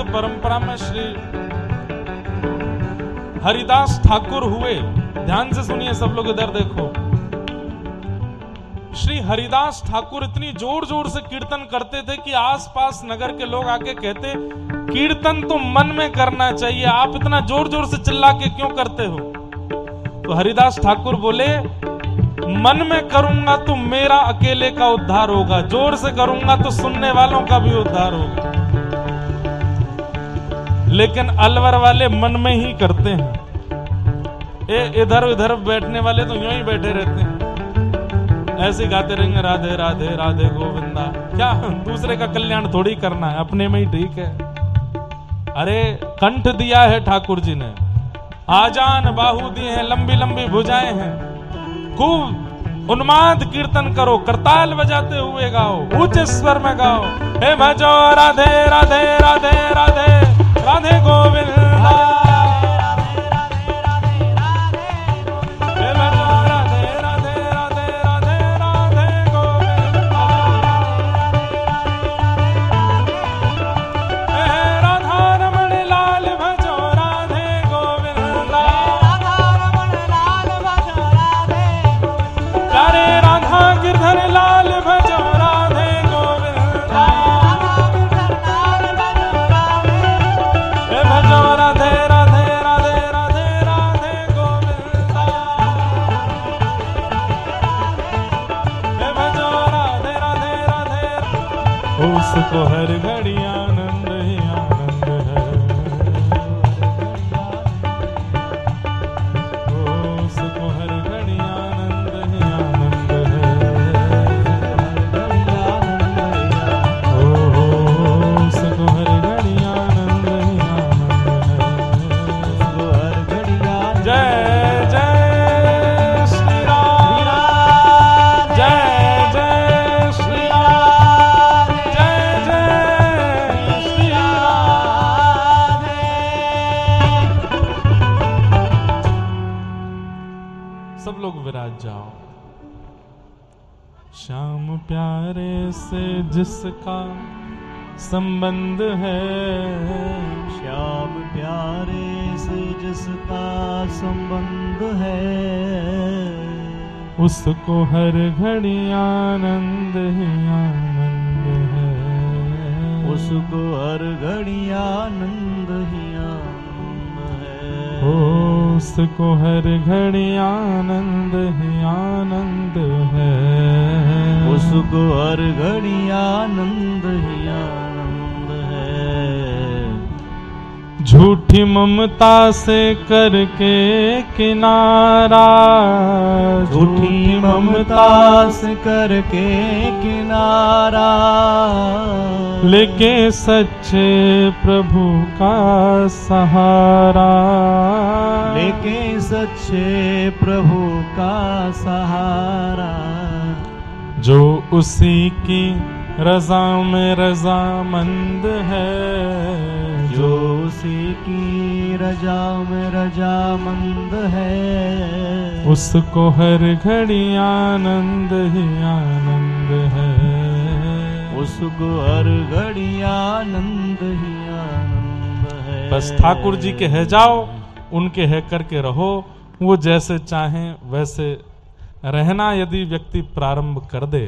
परंपरा में श्री हरिदास ठाकुर हुए। ध्यान से सुनिए सब लोग, इधर देखो। श्री हरिदास ठाकुर इतनी जोर जोर से कीर्तन करते थे कि आसपास नगर के लोग आके कहते, कीर्तन तो मन में करना चाहिए, आप इतना जोर जोर से चिल्ला के क्यों करते हो? तो हरिदास ठाकुर बोले, मन में करूंगा तो मेरा अकेले का उद्धार होगा, जोर से करूंगा तो सुनने वालों का भी उद्धार होगा। लेकिन अलवर वाले मन में ही करते हैं। इधर उधर बैठने वाले तो यूं ही बैठे रहते हैं, ऐसे गाते रहेंगे राधे राधे राधे गोविंदा। क्या दूसरे का कल्याण थोड़ी करना है, अपने में ही ठीक है। अरे कंठ दिया है ठाकुर जी ने, आजान बाहु दिए हैं, लंबी लंबी भुजाएं हैं। खूब उन्माद कीर्तन करो, करताल बजाते हुए गाओ, ऊंचे स्वर में गाओ, हे भजो राधे राधे राधे राधे राधे गोविंदा। उसको हर घड़ी आनंद ही आनंद है, उसको हर घड़ी आनंद ही आनंद है, उसको हर घड़ी आनंद ही आनंद है। जय जय श्री राम, जय जय श्री राम, सब लोग विराज जाओ। श्याम प्यारे से जिसका संबंध है, श्याम प्यारे से जिसका संबंध है, उसको हर घड़ी आनंद ही आनंद है, उसको हर घड़ी आनंद ही आनंद है, उसको हर घड़ी आनंद ही आनंद है, उसको हर घड़ी आनंद ही आनंद है। झूठी ममता से करके किनारा, झूठी ममता से करके किनारा, लेके सच्चे प्रभु का सहारा, लेके सच्चे प्रभु का सहारा, जो उसी की रजा में रजामंद है, जो उसी की रजा में रजामंद है, उसको हर घड़ी आनंद ही आनंद है, उसको हर घड़ी आनंद ही आनंद है। बस ठाकुर जी के है जाओ, उनके है करके रहो, वो जैसे चाहें वैसे रहना यदि व्यक्ति प्रारंभ कर दे,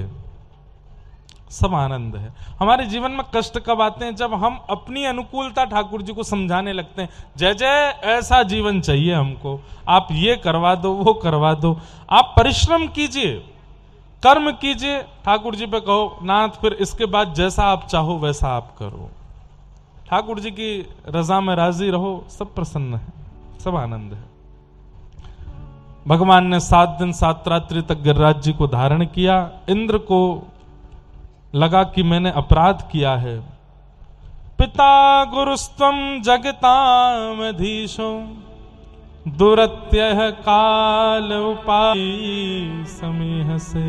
सब आनंद है। हमारे जीवन में कष्ट कब आते हैं? जब हम अपनी अनुकूलता ठाकुर जी को समझाने लगते हैं, जय जय ऐसा जीवन चाहिए हमको, आप ये करवा दो वो करवा दो। आप परिश्रम कीजिए, कर्म कीजिए, ठाकुर जी पे कहो नाथ फिर इसके बाद जैसा आप चाहो वैसा आप करो। ठाकुर जी की रजा में राजी रहो, सब प्रसन्न है, सब आनंद है। भगवान ने 7 दिन 7 रात्रि तक गिरिराज जी को धारण किया। इंद्र को लगा कि मैंने अपराध किया है। पिता गुरुस्त्वं जगतामधीशो दुरत्यः काल उपायी समीह से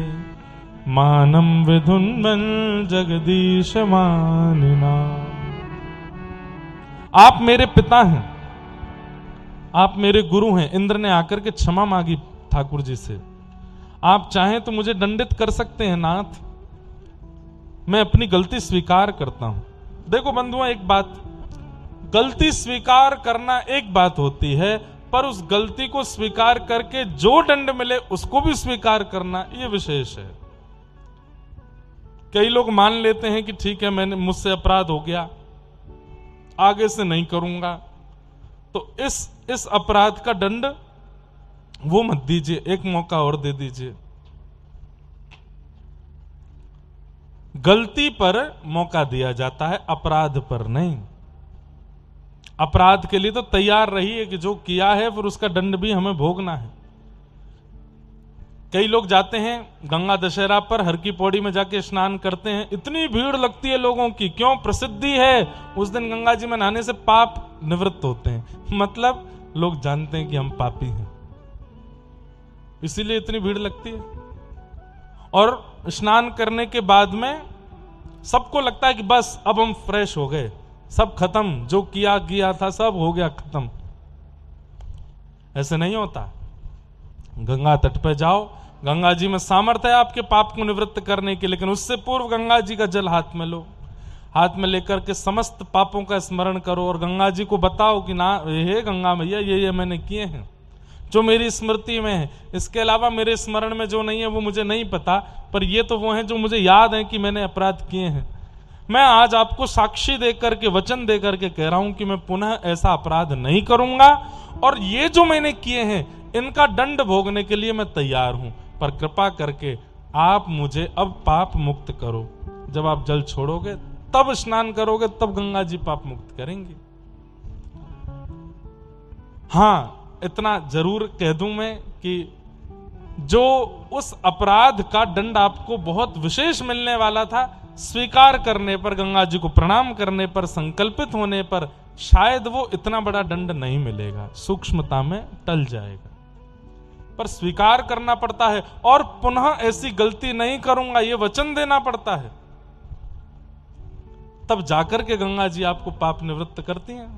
मानम विधुन्वन जगदीश मानिना। आप मेरे पिता हैं, आप मेरे गुरु हैं। इंद्र ने आकर के क्षमा मांगी ठाकुर जी से, आप चाहें तो मुझे दंडित कर सकते हैं नाथ, मैं अपनी गलती स्वीकार करता हूं। देखो बंधुओं, एक बात, गलती स्वीकार करना एक बात होती है, पर उस गलती को स्वीकार करके जो दंड मिले उसको भी स्वीकार करना, यह विशेष है। कई लोग मान लेते हैं कि ठीक है, मुझसे अपराध हो गया, आगे से नहीं करूंगा, तो इस अपराध का दंड वो मत दीजिए, एक मौका और दे दीजिए। गलती पर मौका दिया जाता है, अपराध पर नहीं। अपराध के लिए तो तैयार रहिए कि जो किया है फिर उसका दंड भी हमें भोगना है। कई लोग जाते हैं गंगा दशहरा पर हर की पौड़ी में जाके स्नान करते हैं, इतनी भीड़ लगती है लोगों की, क्यों? प्रसिद्धि है उस दिन गंगा जी में नहाने से पाप निवृत्त होते हैं। मतलब लोग जानते हैं कि हम पापी हैं, इसीलिए इतनी भीड़ लगती है। और स्नान करने के बाद में सबको लगता है कि बस अब हम फ्रेश हो गए, सब खत्म, जो किया था सब हो गया खत्म। ऐसे नहीं होता। गंगा तट पे जाओ, गंगा जी में सामर्थ्य है आपके पाप को निवृत्त करने की, लेकिन उससे पूर्व गंगा जी का जल हाथ में लो, हाथ में लेकर के समस्त पापों का स्मरण करो और गंगा जी को बताओ कि ना, हे गंगा मैया, ये मैंने किए हैं जो मेरी स्मृति में है। इसके अलावा मेरे स्मरण में जो नहीं है वो मुझे नहीं पता, पर ये तो वो है जो मुझे याद है कि मैंने अपराध किए हैं। मैं आज आपको साक्षी देकर के, वचन देकर के कह रहा हूं कि मैं पुनः ऐसा अपराध नहीं करूंगा, और ये जो मैंने किए हैं इनका दंड भोगने के लिए मैं तैयार हूं, पर कृपा करके आप मुझे अब पाप मुक्त करो। जब आप जल छोड़ोगे, तब स्नान करोगे, तब गंगा जी पाप मुक्त करेंगी। हां, इतना जरूर कह दूं मैं कि जो उस अपराध का दंड आपको बहुत विशेष मिलने वाला था, स्वीकार करने पर, गंगा जी को प्रणाम करने पर, संकल्पित होने पर शायद वो इतना बड़ा दंड नहीं मिलेगा, सूक्ष्मता में टल जाएगा, पर स्वीकार करना पड़ता है और पुनः ऐसी गलती नहीं करूंगा ये वचन देना पड़ता है। तब जाकर के गंगा जी आपको पाप निवृत्त करती हैं।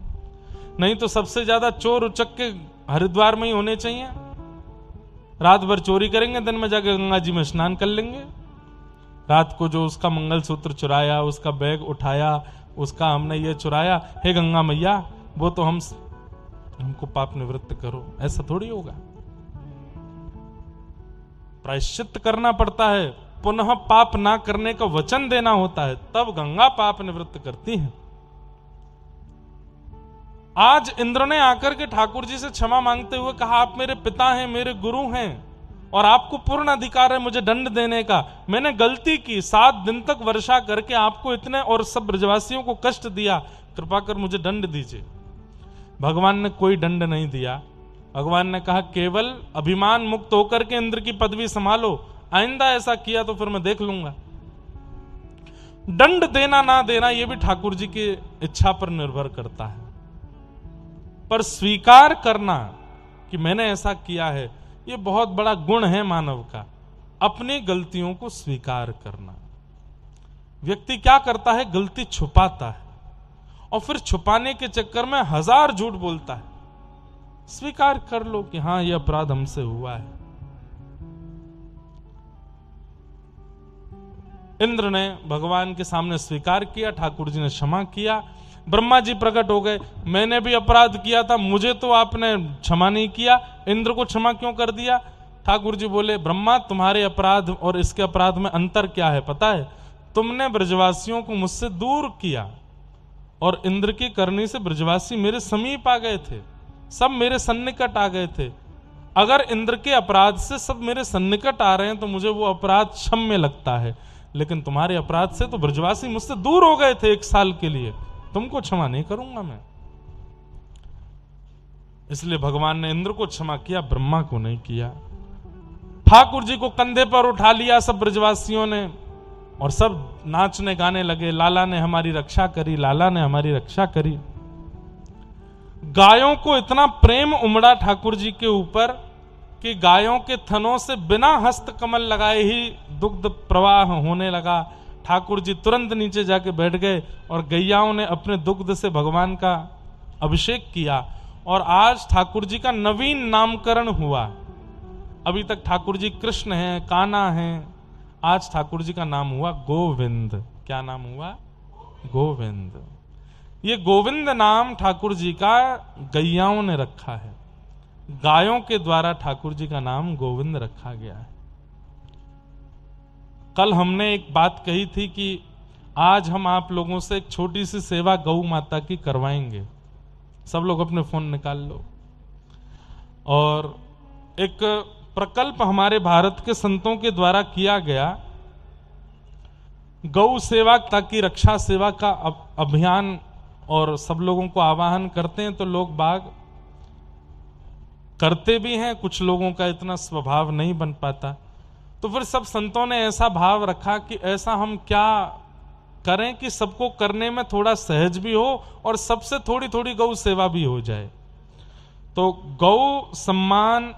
नहीं तो सबसे ज्यादा चोर उचक्के हरिद्वार में ही होने चाहिए, रात भर चोरी करेंगे, दिन में जाकर गंगा जी में स्नान कर लेंगे। रात को जो उसका मंगलसूत्र चुराया, उसका बैग उठाया, उसका हमने ये चुराया, हे गंगा मैया वो तो हमको पाप निवृत्त करो, ऐसा थोड़ी होगा। प्रायश्चित करना पड़ता है, पुनः पाप ना करने का वचन देना होता है, तब गंगा पाप निवृत्त करती है। आज इंद्र ने आकर के ठाकुर जी से क्षमा मांगते हुए कहा, आप मेरे पिता हैं, मेरे गुरु हैं और आपको पूर्ण अधिकार है मुझे दंड देने का। मैंने गलती की, 7 दिन तक वर्षा करके आपको इतने और सब ब्रजवासियों को कष्ट दिया, कृपा कर मुझे दंड दीजिए। भगवान ने कोई दंड नहीं दिया। भगवान ने कहा, केवल अभिमान मुक्त होकर के इंद्र की पदवी संभालो, आइंदा ऐसा किया तो फिर मैं देख लूंगा। दंड देना ना देना यह भी ठाकुर जी की इच्छा पर निर्भर करता है, पर स्वीकार करना कि मैंने ऐसा किया है, यह बहुत बड़ा गुण है मानव का, अपनी गलतियों को स्वीकार करना। व्यक्ति क्या करता है, गलती छुपाता है और फिर छुपाने के चक्कर में 1000 झूठ बोलता है। स्वीकार कर लो कि हां यह अपराध हमसे हुआ है। इंद्र ने भगवान के सामने स्वीकार किया, ठाकुर जी ने क्षमा किया। ब्रह्मा जी प्रकट हो गए, मैंने भी अपराध किया था, मुझे तो आपने क्षमा नहीं किया, इंद्र को क्षमा क्यों कर दिया? ठाकुर जी बोले, ब्रह्मा तुम्हारे अपराध और इसके अपराध में अंतर क्या है पता है? तुमने ब्रजवासियों को मुझसे दूर किया और इंद्र की करनी से ब्रजवासी मेरे समीप आ गए थे, सब मेरे सन्निकट आ गए थे। अगर इंद्र के अपराध से सब मेरे सन्निकट आ रहे हैं तो मुझे वो अपराध क्षम्य लगता है, लेकिन तुम्हारे अपराध से तो ब्रजवासी मुझसे दूर हो गए थे 1 साल के लिए, तुमको क्षमा नहीं करूंगा मैं। इसलिए भगवान ने इंद्र को क्षमा किया, ब्रह्मा को नहीं किया। ठाकुर जी को कंधे पर उठा लिया सब ब्रजवासियों ने और सब नाचने गाने लगे, लाला ने हमारी रक्षा करी, लाला ने हमारी रक्षा करी। गायों को इतना प्रेम उमड़ा ठाकुर जी के ऊपर कि गायों के थनों से बिना हस्त कमल लगाए ही दुग्ध प्रवाह होने लगा। ठाकुर जी तुरंत नीचे जाके बैठ गए और गैयाओं ने अपने दुग्ध से भगवान का अभिषेक किया और आज ठाकुर जी का नवीन नामकरण हुआ। अभी तक ठाकुर जी कृष्ण हैं, कान्हा हैं, आज ठाकुर जी का नाम हुआ गोविंद। क्या नाम हुआ? गोविंद। ये गोविंद नाम ठाकुर जी का गैयाओं ने रखा है, गायों के द्वारा ठाकुर जी का नाम गोविंद रखा गया है। कल हमने एक बात कही थी कि आज हम आप लोगों से एक छोटी सी सेवा गौ माता की करवाएंगे। सब लोग अपने फोन निकाल लो। और एक प्रकल्प हमारे भारत के संतों के द्वारा किया गया, गौ सेवा ताकि रक्षा सेवा का अभियान, और सब लोगों को आह्वान करते हैं तो लोग बाग करते भी हैं, कुछ लोगों का इतना स्वभाव नहीं बन पाता। तो फिर सब संतों ने ऐसा भाव रखा कि ऐसा हम क्या करें कि सबको करने में थोड़ा सहज भी हो और सबसे थोड़ी थोड़ी गौ सेवा भी हो जाए। तो गौ सम्मान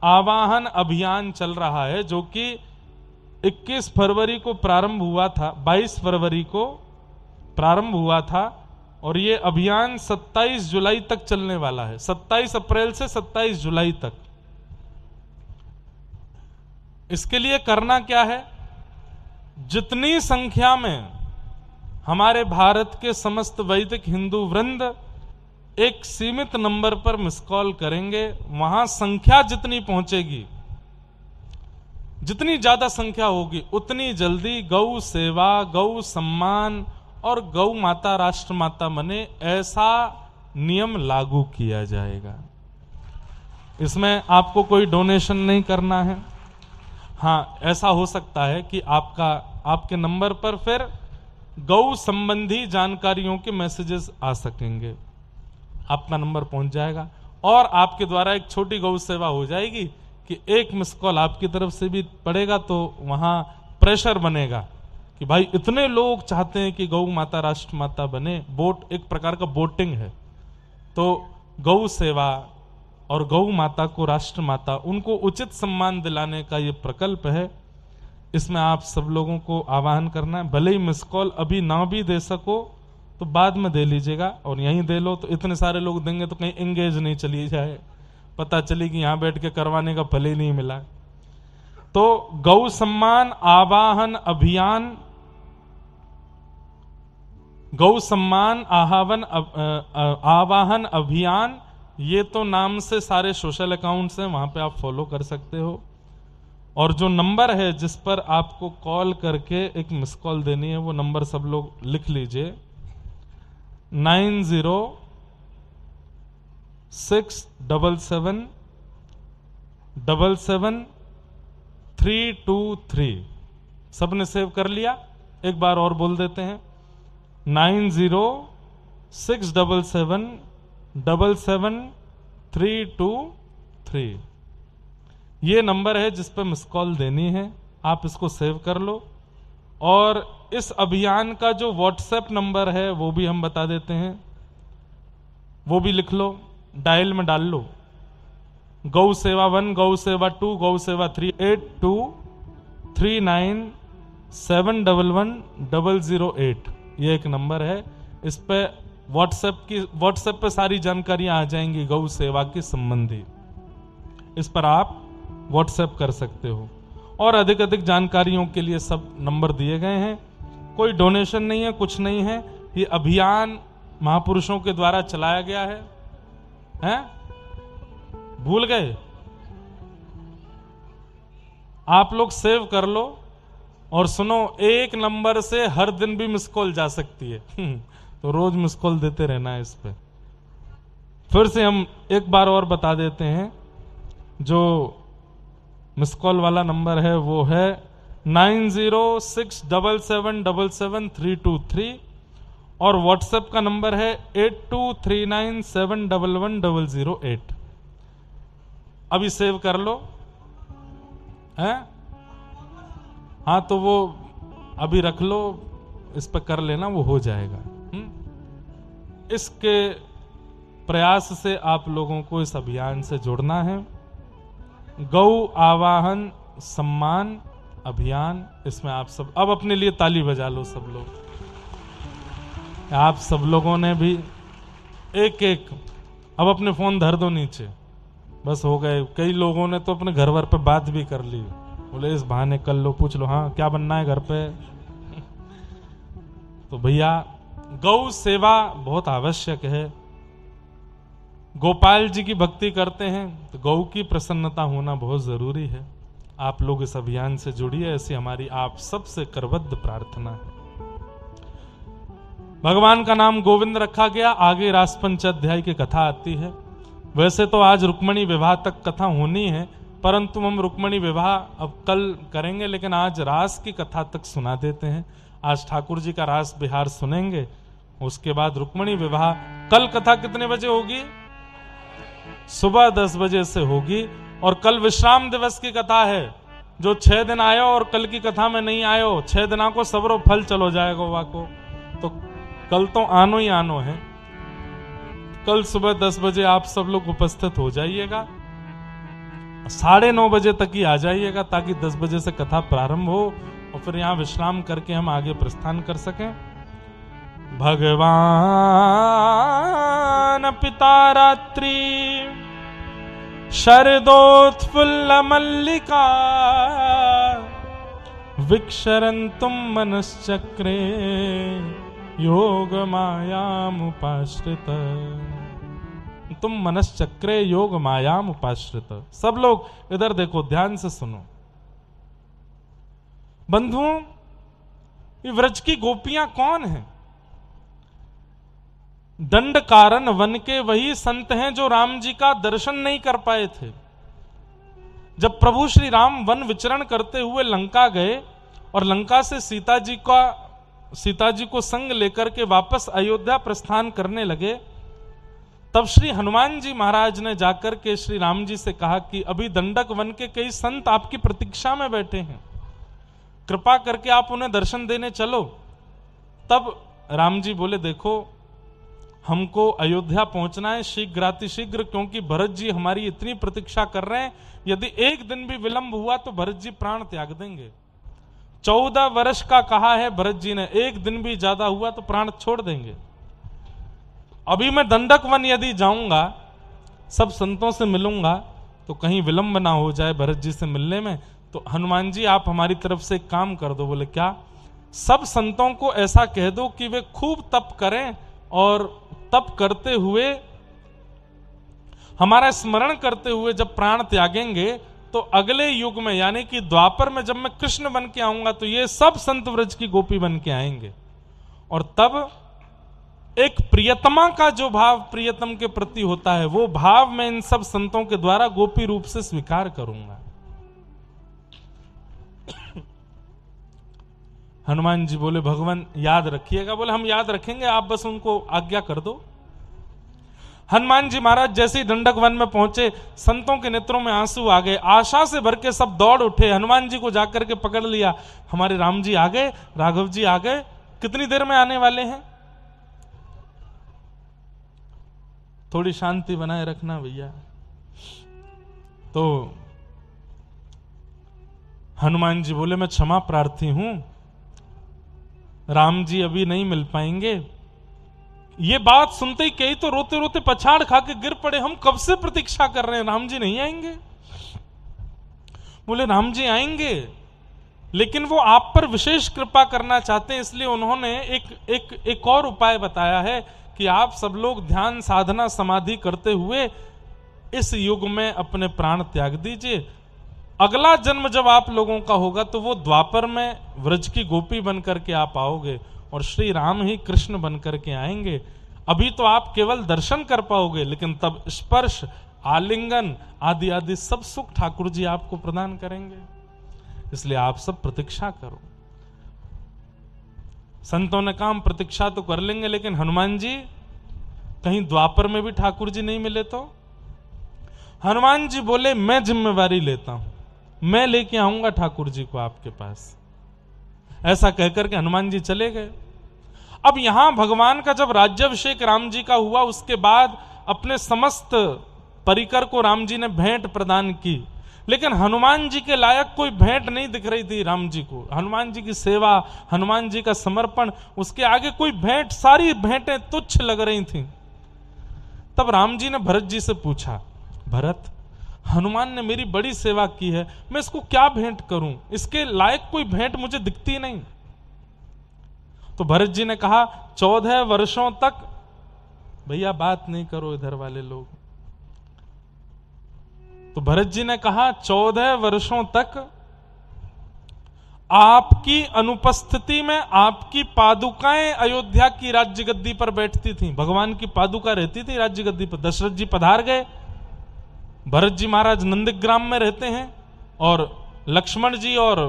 आवाहन अभियान चल रहा है, जो कि 21 फरवरी को प्रारंभ हुआ था, 22 फरवरी को प्रारंभ हुआ था, और ये अभियान 27 जुलाई तक चलने वाला है। 27 अप्रैल से 27 जुलाई तक। इसके लिए करना क्या है, जितनी संख्या में हमारे भारत के समस्त वैदिक हिंदू वृंद एक सीमित नंबर पर मिस कॉल करेंगे, वहां संख्या जितनी पहुंचेगी, जितनी ज्यादा संख्या होगी, उतनी जल्दी गौ सेवा, गौ सम्मान और गौ माता राष्ट्र माता बने, ऐसा नियम लागू किया जाएगा। इसमें आपको कोई डोनेशन नहीं करना है। हाँ, ऐसा हो सकता है कि आपके नंबर पर फिर गौ संबंधी जानकारियों के मैसेजेस आ सकेंगे, आपका नंबर पहुंच जाएगा और आपके द्वारा एक छोटी गौ सेवा हो जाएगी कि एक मिस कॉल आपकी तरफ से भी पड़ेगा, तो वहां प्रेशर बनेगा कि भाई इतने लोग चाहते हैं कि गौ माता राष्ट्र माता बने। वोट एक प्रकार का वोटिंग है। तो गौ सेवा और गौ माता को राष्ट्र माता, उनको उचित सम्मान दिलाने का ये प्रकल्प है। इसमें आप सब लोगों को आह्वान करना है। भले ही मिस कॉल अभी ना भी दे सको तो बाद में दे लीजिएगा, और यहीं दे लो तो इतने सारे लोग देंगे तो कहीं एंगेज नहीं चली जाए, पता चली कि यहां बैठ के करवाने का फल ही नहीं मिला। तो गौ सम्मान आवाहन अभियान, गौ सम्मान आवाहन अभियान, ये तो नाम से सारे सोशल अकाउंट्स हैं, वहां पे आप फॉलो कर सकते हो। और जो नंबर है जिस पर आपको कॉल करके एक मिस कॉल देनी है, वो नंबर सब लोग लिख लीजिए, 9067777323। सबने सेव कर लिया? एक बार और बोल देते हैं, 9067777323। ये नंबर है जिस पर मिस कॉल देनी है, आप इसको सेव कर लो। और इस अभियान का जो व्हाट्सएप नंबर है वो भी हम बता देते हैं, वो भी लिख लो, डायल में डाल लो, गौ सेवा 1, गौ सेवा 2, गौ सेवा 3, 8239711108। ये एक नंबर है। इस पे व्हाट्सएप पे सारी जानकारियां आ जाएंगी गौ सेवा के संबंधी। इस पर आप व्हाट्सएप कर सकते हो। और अधिक अधिक जानकारियों के लिए सब नंबर दिए गए हैं। कोई डोनेशन नहीं है, कुछ नहीं है। ये अभियान महापुरुषों के द्वारा चलाया गया है। हैं? भूल गए? आप लोग सेव कर लो और सुनो, एक नंबर से हर दिन भी मिस कॉल जा सकती है। तो रोज मिस कॉल देते रहना है इस पे। फिर से हम एक बार और बता देते हैं, जो मिस कॉल वाला नंबर है वो है 9067777323 और व्हाट्सएप का नंबर है 8239711108। अभी सेव कर लो हैं? हाँ, तो वो अभी रख लो, इस पर कर लेना, वो हो जाएगा। इसके प्रयास से आप लोगों को इस अभियान से जुड़ना है। गौ आवाहन सम्मान अभियान, इसमें आप सब अब अपने लिए ताली बजा लो सब लोग। आप सब लोगों ने भी एक एक अब अपने फोन धर दो नीचे, बस हो गए। कई लोगों ने तो अपने घर वर पे बात भी कर ली, बोले इस बहाने कर लो, पूछ लो हाँ क्या बनना है घर पे। तो भैया गौ सेवा बहुत आवश्यक है। गोपाल जी की भक्ति करते हैं तो गौ की प्रसन्नता होना बहुत जरूरी है। आप लोग इस अभियान से जुड़िए, ऐसी हमारी आप सबसे करबद्ध प्रार्थना है। भगवान का नाम गोविंद रखा गया। आगे रास पंचाध्याय की कथा आती है। वैसे तो आज रुक्मणी विवाह तक कथा होनी है, परंतु हम रुक्मणी विवाह अब कल करेंगे, लेकिन आज रास की कथा तक सुना देते हैं। आज ठाकुर जी का रास बिहार सुनेंगे, उसके बाद रुक्मणी विवाह। कल कथा कितने बजे होगी? सुबह 10 बजे से होगी। और कल विश्राम दिवस की कथा है। जो 6 दिन आयो और कल की कथा में नहीं आयो, 6 दिना को सबरो फल चलो जाएगा वाको। तो कल तो आनो ही आनो है। कल सुबह 10 बजे आप सब लोग उपस्थित हो जाइएगा। 9:30 बजे तक ही आ जाइएगा, ताकि 10 बजे से कथा प्रारंभ हो और फिर यहाँ विश्राम करके हम आगे प्रस्थान कर सकें। भगवान पिता रात्रि शरदोत्फुल्ल मल्लिका विक्षरन्तुम मनश्चक्रे योग मायामुपाश्रित। तुम मनश्चक्रे योग मायाम उपाश्रित। सब लोग इधर देखो, ध्यान से सुनो। बंधुओं, ये व्रज की गोपियां कौन हैं? दंडकारन वन के वही संत हैं जो राम जी का दर्शन नहीं कर पाए थे। जब प्रभु श्री राम वन विचरण करते हुए लंका गए और लंका से सीता जी को संग लेकर के वापस अयोध्या प्रस्थान करने लगे, तब श्री हनुमान जी महाराज ने जाकर के श्री राम जी से कहा कि अभी दंडक वन के कई संत आपकी प्रतीक्षा में बैठे हैं, कृपा करके आप उन्हें दर्शन देने चलो। तब राम जी बोले, देखो हमको अयोध्या पहुंचना है शीघ्रातिशीघ्र, क्योंकि भरत जी हमारी इतनी प्रतीक्षा कर रहे हैं। यदि एक दिन भी विलंब हुआ तो भरत जी प्राण त्याग देंगे। 14 वर्ष का कहा है भरत जी ने, एक दिन भी ज्यादा हुआ तो प्राण छोड़ देंगे। अभी मैं दंडक वन यदि जाऊंगा, सब संतों से मिलूंगा, तो कहीं विलंब ना हो जाए भरत जी से मिलने में। तो हनुमान जी आप हमारी तरफ से एक काम कर दो। बोले क्या? सब संतों को ऐसा कह दो कि वे खूब तप करें और तप करते हुए, हमारा स्मरण करते हुए जब प्राण त्यागेंगे तो अगले युग में यानी कि द्वापर में जब मैं कृष्ण बन के आऊंगा तो ये सब संत व्रज की गोपी बन के आएंगे। और तब एक प्रियतमा का जो भाव प्रियतम के प्रति होता है, वो भाव मैं इन सब संतों के द्वारा गोपी रूप से स्वीकार करूंगा। हनुमान जी बोले, भगवान याद रखिएगा। बोले हम याद रखेंगे, आप बस उनको आज्ञा कर दो। हनुमान जी महाराज जैसे ही दंडक वन में पहुंचे, संतों के नेत्रों में आंसू आ गए। आशा से भर के सब दौड़ उठे, हनुमान जी को जाकर के पकड़ लिया। हमारे राम जी आ गए, राघव जी आ गए, कितनी देर में आने वाले हैं? थोड़ी शांति बनाए रखना भैया। तो हनुमान जी बोले, मैं क्षमा प्रार्थी हूं, राम जी अभी नहीं मिल पाएंगे। ये बात सुनते ही कई तो रोते रोते पछाड़ खा के गिर पड़े, हम कब से प्रतीक्षा कर रहे हैं, राम जी नहीं आएंगे। बोले राम जी आएंगे, लेकिन वो आप पर विशेष कृपा करना चाहते हैं, इसलिए उन्होंने एक और उपाय बताया है कि आप सब लोग ध्यान साधना समाधि करते हुए इस युग में अपने प्राण त्याग दीजिए। अगला जन्म जब आप लोगों का होगा तो वो द्वापर में व्रज की गोपी बनकर के आप आओगे और श्री राम ही कृष्ण बनकर के आएंगे। अभी तो आप केवल दर्शन कर पाओगे, लेकिन तब स्पर्श, आलिंगन आदि आदि सब सुख ठाकुर जी आपको प्रदान करेंगे। इसलिए आप सब प्रतीक्षा करो। संतों ने कहा हम प्रतीक्षा तो कर लेंगे, लेकिन हनुमान जी कहीं द्वापर में भी ठाकुर जी नहीं मिले तो? हनुमान जी बोले मैं जिम्मेवारी लेता हूं, मैं लेके आऊंगा ठाकुर जी को आपके पास। ऐसा कहकर के हनुमान जी चले गए। अब यहां भगवान का जब राज्याभिषेक राम जी का हुआ, उसके बाद अपने समस्त परिकर को राम जी ने भेंट प्रदान की, लेकिन हनुमान जी के लायक कोई भेंट नहीं दिख रही थी राम जी को। हनुमान जी की सेवा, हनुमान जी का समर्पण, उसके आगे कोई भेंट, सारी भेंटें तुच्छ लग रही थी। तब राम जी ने भरत जी से पूछा, भरत हनुमान ने मेरी बड़ी सेवा की है, मैं इसको क्या भेंट करूं, इसके लायक कोई भेंट मुझे दिखती नहीं। तो भरत जी ने कहा 14 वर्षों तक, भैया बात नहीं करो इधर वाले लोग, तो भरत जी ने कहा 14 वर्षों तक आपकी अनुपस्थिति में आपकी पादुकाएं अयोध्या की राज्य गद्दी पर बैठती थीं। भगवान की पादुका रहती थी राज्य गद्दी पर। दशरथ जी पधार गए, भरत जी महाराज नंदग्राम में रहते हैं और लक्ष्मण जी और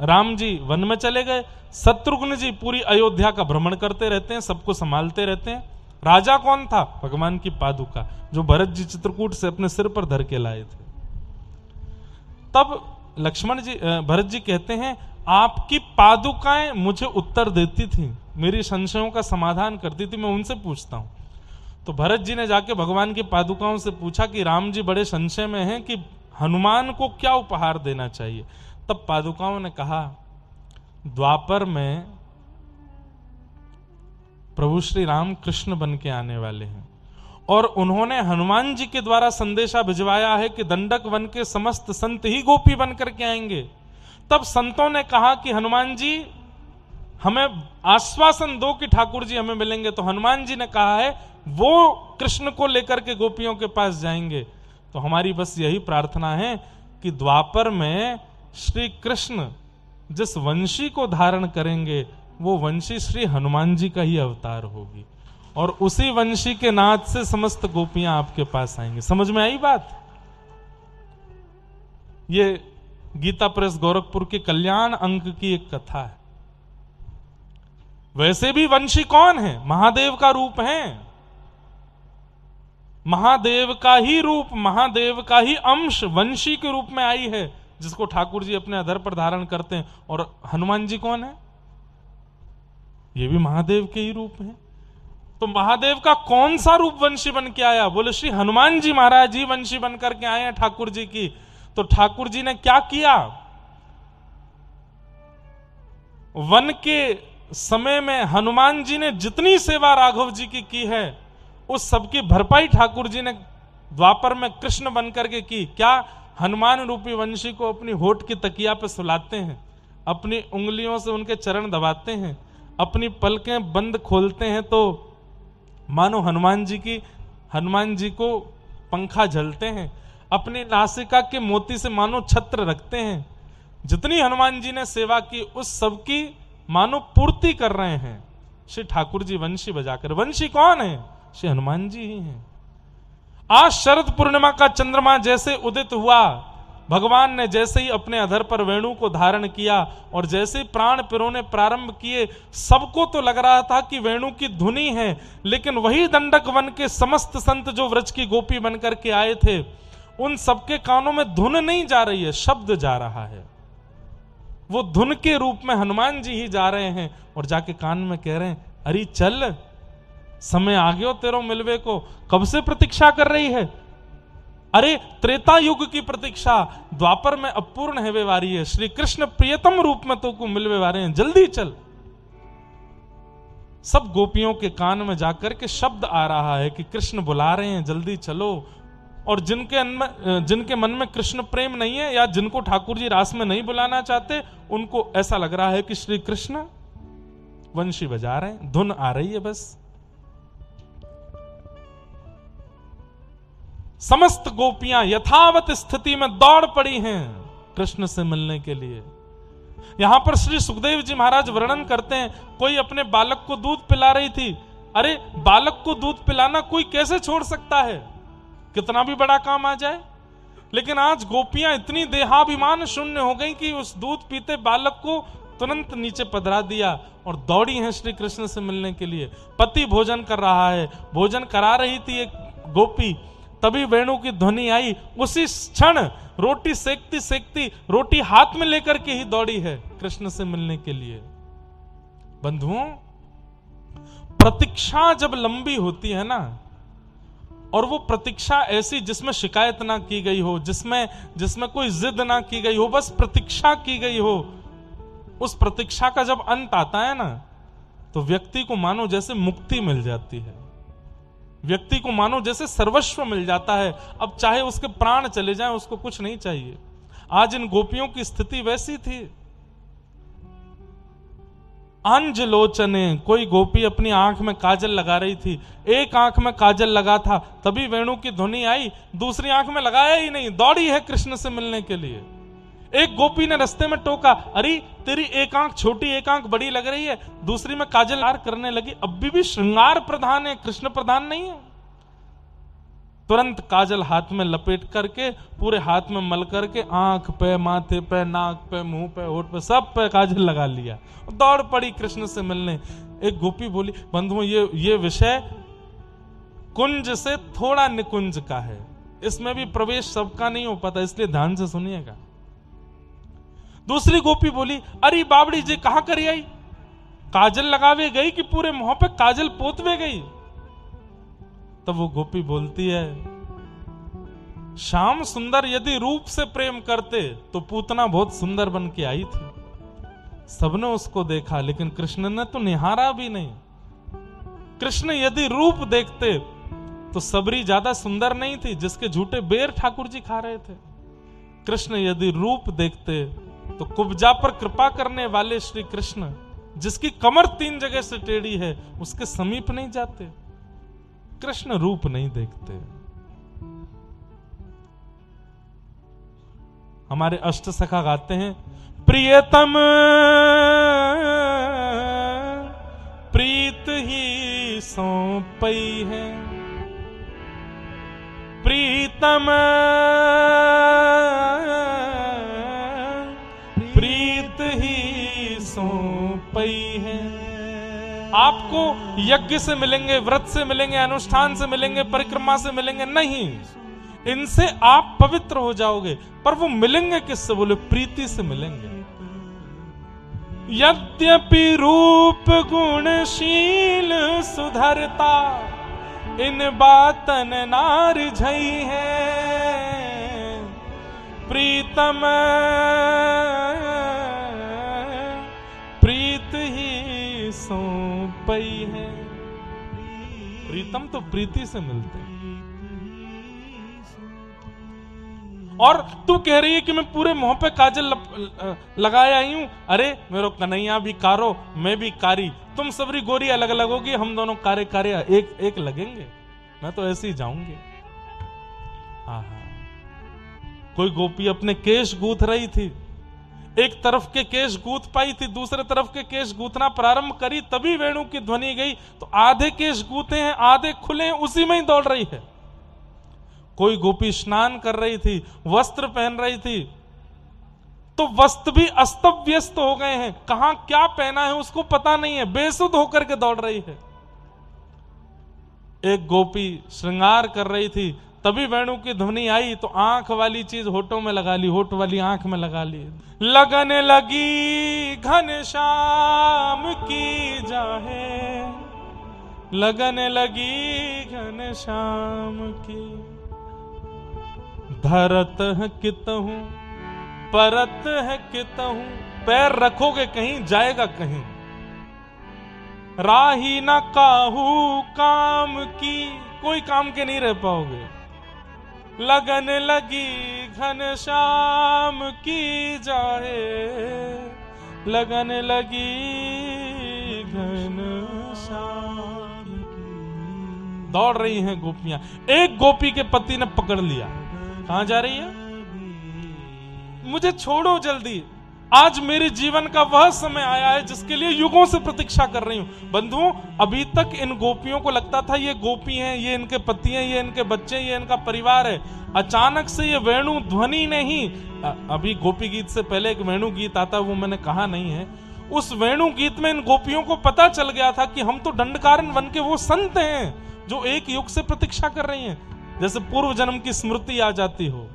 राम जी वन में चले गए। शत्रुघ्न जी पूरी अयोध्या का भ्रमण करते रहते हैं, सबको संभालते रहते हैं। राजा कौन था? भगवान की पादुका, जो भरत जी चित्रकूट से अपने सिर पर धर के लाए थे। तब लक्ष्मण जी, भरत जी कहते हैं आपकी पादुकाएं मुझे उत्तर देती थी, मेरी संशयों का समाधान करती थी, मैं उनसे पूछता हूं। तो भरत जी ने जाके भगवान की पादुकाओं से पूछा कि राम जी बड़े संशय में हैं कि हनुमान को क्या उपहार देना चाहिए। तब पादुकाओं ने कहा द्वापर में प्रभु श्री राम कृष्ण बन के आने वाले हैं और उन्होंने हनुमान जी के द्वारा संदेशा भिजवाया है कि दंडक वन के समस्त संत ही गोपी बन करके आएंगे। तब संतों ने कहा कि हनुमान जी हमें आश्वासन दो कि ठाकुर जी हमें मिलेंगे। तो हनुमान जी ने कहा है वो कृष्ण को लेकर के गोपियों के पास जाएंगे। तो हमारी बस यही प्रार्थना है कि द्वापर में श्री कृष्ण जिस वंशी को धारण करेंगे वो वंशी श्री हनुमान जी का ही अवतार होगी और उसी वंशी के नाद से समस्त गोपियां आपके पास आएंगी। समझ में आई बात? ये गीता प्रेस गोरखपुर के कल्याण अंक की एक कथा है। वैसे भी वंशी कौन है? महादेव का रूप है, महादेव का ही रूप, महादेव का ही अंश वंशी के रूप में आई है, जिसको ठाकुर जी अपने अधर पर धारण करते हैं। और हनुमान जी कौन है? ये भी महादेव के ही रूप है। तो महादेव का कौन सा रूप वंशी बन के आया? बोले श्री हनुमान जी महाराज जी वंशी बन करके आए हैं ठाकुर जी की। तो ठाकुर जी ने क्या किया? वन के समय में हनुमान जी ने जितनी सेवा राघव जी की है उस सबकी भरपाई ठाकुर जी ने द्वापर में कृष्ण बन करके की। क्या? हनुमान रूपी वंशी को अपनी होठ की तकिया पे सुलाते हैं, अपनी उंगलियों से उनके चरण दबाते हैं, अपनी पलकें बंद खोलते हैं तो मानो हनुमान जी को पंखा झलते हैं, अपनी नासिका के मोती से मानो छत्र रखते हैं। जितनी हनुमान जी ने सेवा की उस सब की मानो पूर्ति कर रहे हैं श्री ठाकुर जी वंशी बजाकर। वंशी कौन है? श्री हनुमान जी ही हैं। आज शरद पूर्णिमा का चंद्रमा जैसे उदित हुआ, भगवान ने जैसे ही अपने अधर पर वेणु को धारण किया और जैसे ही प्राण पिरोने प्रारंभ किए, सबको तो लग रहा था कि वेणु की धुनी है, लेकिन वही दंडक वन के समस्त संत जो व्रज की गोपी बनकर के आए थे, उन सबके कानों में धुन नहीं जा रही है, शब्द जा रहा है। वो धुन के रूप में हनुमान जी ही जा रहे हैं और जाके कान में कह रहे हैं अरे चल, समय आ गयो तेरो मिलवे को, कब से प्रतीक्षा कर रही है? अरे त्रेता युग की प्रतीक्षा द्वापर में अपूर्ण है वे वारी है, श्री कृष्ण प्रियतम रूप में तो को मिलवे वारे हैं, जल्दी चल। सब गोपियों के कान में जाकर के शब्द आ रहा है कि कृष्ण बुला रहे हैं, जल्दी चलो। और जिनके मन में कृष्ण प्रेम नहीं है या जिनको ठाकुर जी रास में नहीं बुलाना चाहते, उनको ऐसा लग रहा है कि श्री कृष्ण वंशी बजा रहे हैं, धुन आ रही है बस। समस्त गोपियां यथावत स्थिति में दौड़ पड़ी हैं कृष्ण से मिलने के लिए। यहां पर श्री सुखदेव जी महाराज वर्णन करते हैं, कोई अपने बालक को दूध पिला रही थी। अरे बालक को दूध पिलाना कोई कैसे छोड़ सकता है, कितना भी बड़ा काम आ जाए। लेकिन आज गोपियां इतनी देहाभिमान शून्य हो गई कि उस दूध पीते बालक को तुरंत नीचे पधरा दिया और दौड़ी हैं श्री कृष्ण से मिलने के लिए। पति भोजन कर रहा है, भोजन करा रही थी एक गोपी, तभी वेणु की ध्वनि आई, उसी क्षण रोटी सेकती सेकती रोटी हाथ में लेकर के ही दौड़ी है कृष्ण से मिलने के लिए। बंधुओं, प्रतीक्षा जब लंबी होती है ना, और वो प्रतीक्षा ऐसी जिसमें शिकायत ना की गई हो, जिसमें कोई जिद ना की गई हो, बस प्रतीक्षा की गई हो, उस प्रतीक्षा का जब अंत आता है ना, तो व्यक्ति को मानो जैसे मुक्ति मिल जाती है, व्यक्ति को मानो जैसे सर्वस्व मिल जाता है। अब चाहे उसके प्राण चले जाएं, उसको कुछ नहीं चाहिए। आज इन गोपियों की स्थिति वैसी थी। अंजलोचने, कोई गोपी अपनी आंख में काजल लगा रही थी, एक आंख में काजल लगा था, तभी वेणु की ध्वनि आई, दूसरी आंख में लगाया ही नहीं, दौड़ी है कृष्ण से मिलने के लिए। एक गोपी ने रास्ते में टोका, अरे तेरी एक आंख छोटी एक आंख बड़ी लग रही है, दूसरी में काजल करने लगी, अभी भी श्रृंगार प्रधान है, कृष्ण प्रधान नहीं है। तुरंत काजल हाथ में लपेट करके, पूरे हाथ में मल करके, आंख पे, माथे पे, नाक पे, मुंह पे, होठ पे, सब पे काजल लगा लिया, दौड़ पड़ी कृष्ण से मिलने। एक गोपी बोली, बंधुओं ये विषय कुंज से थोड़ा निकुंज का है, इसमें भी प्रवेश सबका नहीं हो पाता, इसलिए ध्यान से सुनिएगा। दूसरी गोपी बोली, अरे बाबड़ी जी कहां करी आई, काजल लगावे गई कि पूरे मुंह पे काजल पोतवे गई। तब वो गोपी बोलती है, श्याम सुंदर यदि रूप से प्रेम करते तो पूतना बहुत सुंदर बन के आई थी। सबने उसको देखा, लेकिन कृष्ण ने तो निहारा भी नहीं। कृष्ण यदि रूप देखते तो सबरी ज्यादा सुंदर नहीं थी, जिसके झूठे बेर ठाकुर जी खा रहे थे। कृष्ण यदि रूप देखते तो कुब्जा पर कृपा करने वाले श्री कृष्ण, जिसकी कमर 3 जगह से टेढ़ी है, उसके समीप नहीं जाते। कृष्ण रूप नहीं देखते। हमारे अष्ट सखा गाते हैं, प्रियतम प्रीत ही सौंपई है, प्रीतम प्रीत ही सौंपई है। आपको यज्ञ से मिलेंगे, व्रत से मिलेंगे, अनुष्ठान से मिलेंगे, परिक्रमा से मिलेंगे नहीं, इनसे आप पवित्र हो जाओगे। पर वो मिलेंगे किससे? बोले प्रीति से मिलेंगे। यद्यपि रूप गुणशील सुधरता, इन बातन नार झई है, प्रीतम प्रीत ही सौंपई है। प्रीतम तो प्रीति से मिलते हैं। और तू कह रही है कि मैं पूरे मुंह पे काजल लगाए आई हूं। अरे मेरो कन्हैया भी कारो, मैं भी कारी, तुम सबरी गोरी अलग अलग होगी, हम दोनों कारे कारे एक एक लगेंगे। मैं तो ऐसे ही जाऊंगी। कोई गोपी अपने केश गूंथ रही थी, एक तरफ के केश गूंथ पाई थी, दूसरे तरफ के केश गूंथना प्रारंभ करी, तभी वेणु की ध्वनि गई। तो आधे केश गूंथे हैं, आधे खुले हैं, उसी में ही दौड़ रही है। कोई गोपी स्नान कर रही थी, वस्त्र पहन रही थी, तो वस्त्र भी अस्त व्यस्त हो गए हैं, कहां क्या पहना है उसको पता नहीं है, बेसुध होकर के दौड़ रही है। एक गोपी श्रृंगार कर रही थी, तभी वेणु की ध्वनि आई, तो आंख वाली चीज होठों में लगा ली, होठ वाली आंख में लगा ली। लगन लगी घनश्याम की जाहे, लगन लगी घनश्याम की, धरत है कितहूं परत है कितहूं, पैर रखोगे कहीं जाएगा कहीं, राही ना काहू काम की, कोई काम के नहीं रह पाओगे। लगन लगी घनश्याम की जाए, लगन लगी घनश्याम की। दौड़ रही हैं गोपियां। एक गोपी के पति ने पकड़ लिया, कहां जा रही है? मुझे छोड़ो जल्दी, आज मेरे जीवन का वह समय आया है जिसके लिए युगों से प्रतीक्षा कर रही हूं। बंधुओं, अभी तक इन गोपियों को लगता था ये गोपी हैं, ये इनके पति हैं, ये इनके बच्चे, ये इनका परिवार है। अचानक से ये वेणु ध्वनि नहीं, अभी गोपी गीत से पहले एक वेणु गीत आता, वो मैंने कहा नहीं है। उस वेणु गीत में इन गोपियों को पता चल गया था कि हम तो दंडकारन बन के वो संत हैं जो एक युग से प्रतीक्षा कर रही हैं, जैसे पूर्व जन्म की स्मृति आ जाती हो।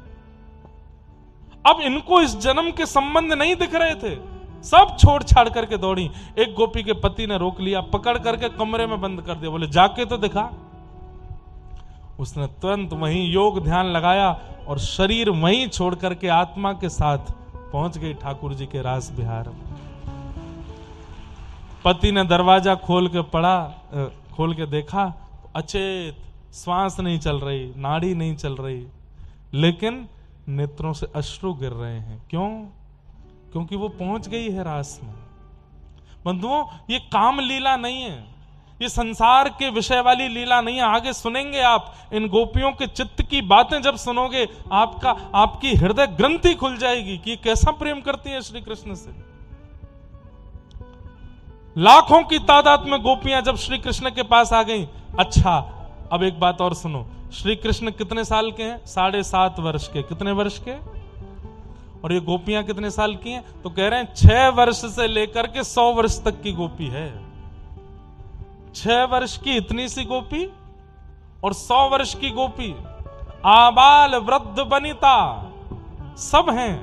अब इनको इस जन्म के संबंध नहीं दिख रहे थे, सब छोड़ छाड़ करके दौड़ी। एक गोपी के पति ने रोक लिया, पकड़ करके कमरे में बंद कर दिया, बोले जाके तो दिखा। उसने तुरंत वहीं योग ध्यान लगाया और शरीर वहीं छोड़ करके आत्मा के साथ पहुंच गई ठाकुर जी के रास बिहार में। पति ने दरवाजा खोल के देखा, अचेत, श्वास नहीं चल रही, नाड़ी नहीं चल रही, लेकिन नेत्रों से अश्रु गिर रहे हैं। क्यों? क्योंकि वो पहुंच गई है रास में। बंधुओं, ये काम लीला नहीं है, ये संसार के विषय वाली लीला नहीं है। आगे सुनेंगे आप इन गोपियों के चित्त की बातें जब सुनोगे, आपकी हृदय ग्रंथि खुल जाएगी कि कैसा प्रेम करती है श्री कृष्ण से। लाखों की तादाद में गोपियां जब श्री कृष्ण के पास आ गईं। अच्छा, अब एक बात और सुनो, श्री कृष्ण कितने साल के हैं? 7.5 वर्ष के। कितने वर्ष के? और ये गोपियां कितने साल की हैं? तो कह रहे हैं 6 वर्ष से लेकर के 100 वर्ष तक की गोपी है। 6 वर्ष की इतनी सी गोपी और 100 वर्ष की गोपी, आबाल वृद्ध वनिता सब हैं।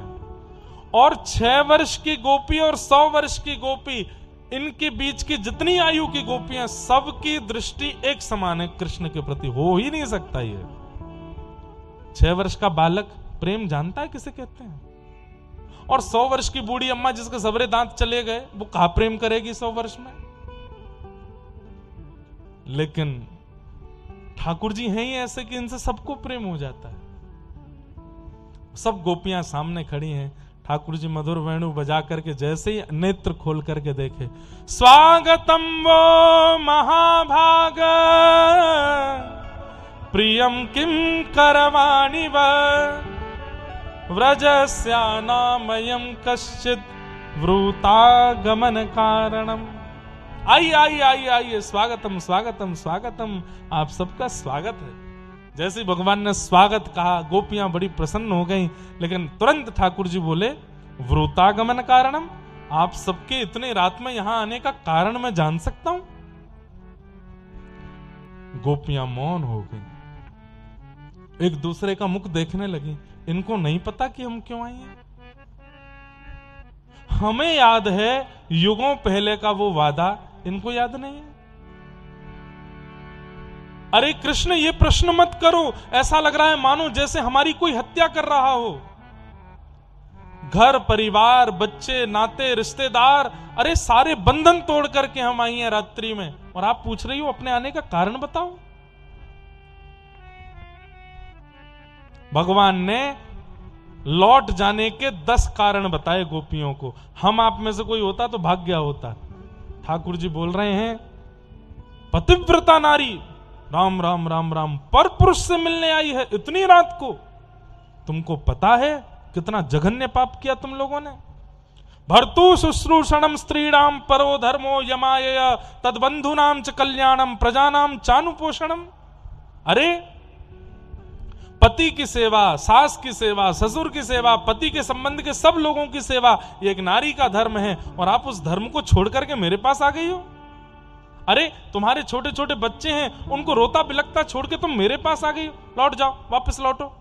और 6 वर्ष की गोपी और 100 वर्ष की गोपी, इनके बीच की जितनी आयु की गोपियां, सबकी दृष्टि एक समान है कृष्ण के प्रति। हो ही नहीं सकता ये। 6 वर्ष का बालक प्रेम जानता है किसे कहते हैं? और 100 वर्ष की बूढ़ी अम्मा जिसके सबरे दांत चले गए, वो कहा प्रेम करेगी 100 वर्ष में? लेकिन ठाकुर जी हैं ही ऐसे कि इनसे सबको प्रेम हो जाता है। सब गोपियां सामने खड़ी हैं, ठाकुर जी मधुर वेणु बजा करके जैसे ही नेत्र खोल करके देखे, स्वागतम वो महाभाग प्रियम किम करवाणि व व्रजस्यानामयं कश्चित् वृतागमन कारणम। आइए, स्वागतम स्वागतम स्वागतम, आप सबका स्वागत है। जैसे भगवान ने स्वागत कहा, गोपियां बड़ी प्रसन्न हो गईं। लेकिन तुरंत ठाकुर जी बोले, वृतागमन कारणम, आप सबके इतने रात में यहां आने का कारण मैं जान सकता हूं? गोपियां मौन हो गईं, एक दूसरे का मुख देखने लगी। इनको नहीं पता कि हम क्यों आए हैं। हमें याद है युगों पहले का वो वादा, इनको याद नहीं है। अरे कृष्ण, ये प्रश्न मत करो। ऐसा लग रहा है मानो जैसे हमारी कोई हत्या कर रहा हो। घर परिवार, बच्चे, नाते, रिश्तेदार, अरे सारे बंधन तोड़ करके हम आई हैं रात्रि में, और आप पूछ रही हो अपने आने का कारण बताओ। भगवान ने लौट जाने के 10 कारण बताए गोपियों को। हम आप में से कोई होता तो भाग गया होता। ठाकुर जी बोल रहे हैं, पतिव्रता नारी, राम राम राम राम, पर पुरुष से मिलने आई है इतनी रात को। तुमको पता है कितना जघन्य पाप किया तुम लोगों ने? भर्तु शुश्रूषणम स्त्रीणाम परो धर्मो यमाय तद्बंधुनाम च कल्याणम प्रजानाम चानुपोषणम। अरे पति की सेवा, सास की सेवा, ससुर की सेवा, पति के संबंध के सब लोगों की सेवा, ये एक नारी का धर्म है, और आप उस धर्म को छोड़ करके मेरे पास आ गई हो। अरे तुम्हारे छोटे छोटे बच्चे हैं, उनको रोता बिलखता छोड़ के तुम मेरे पास आ गई हो। लौट जाओ, वापस लौटो।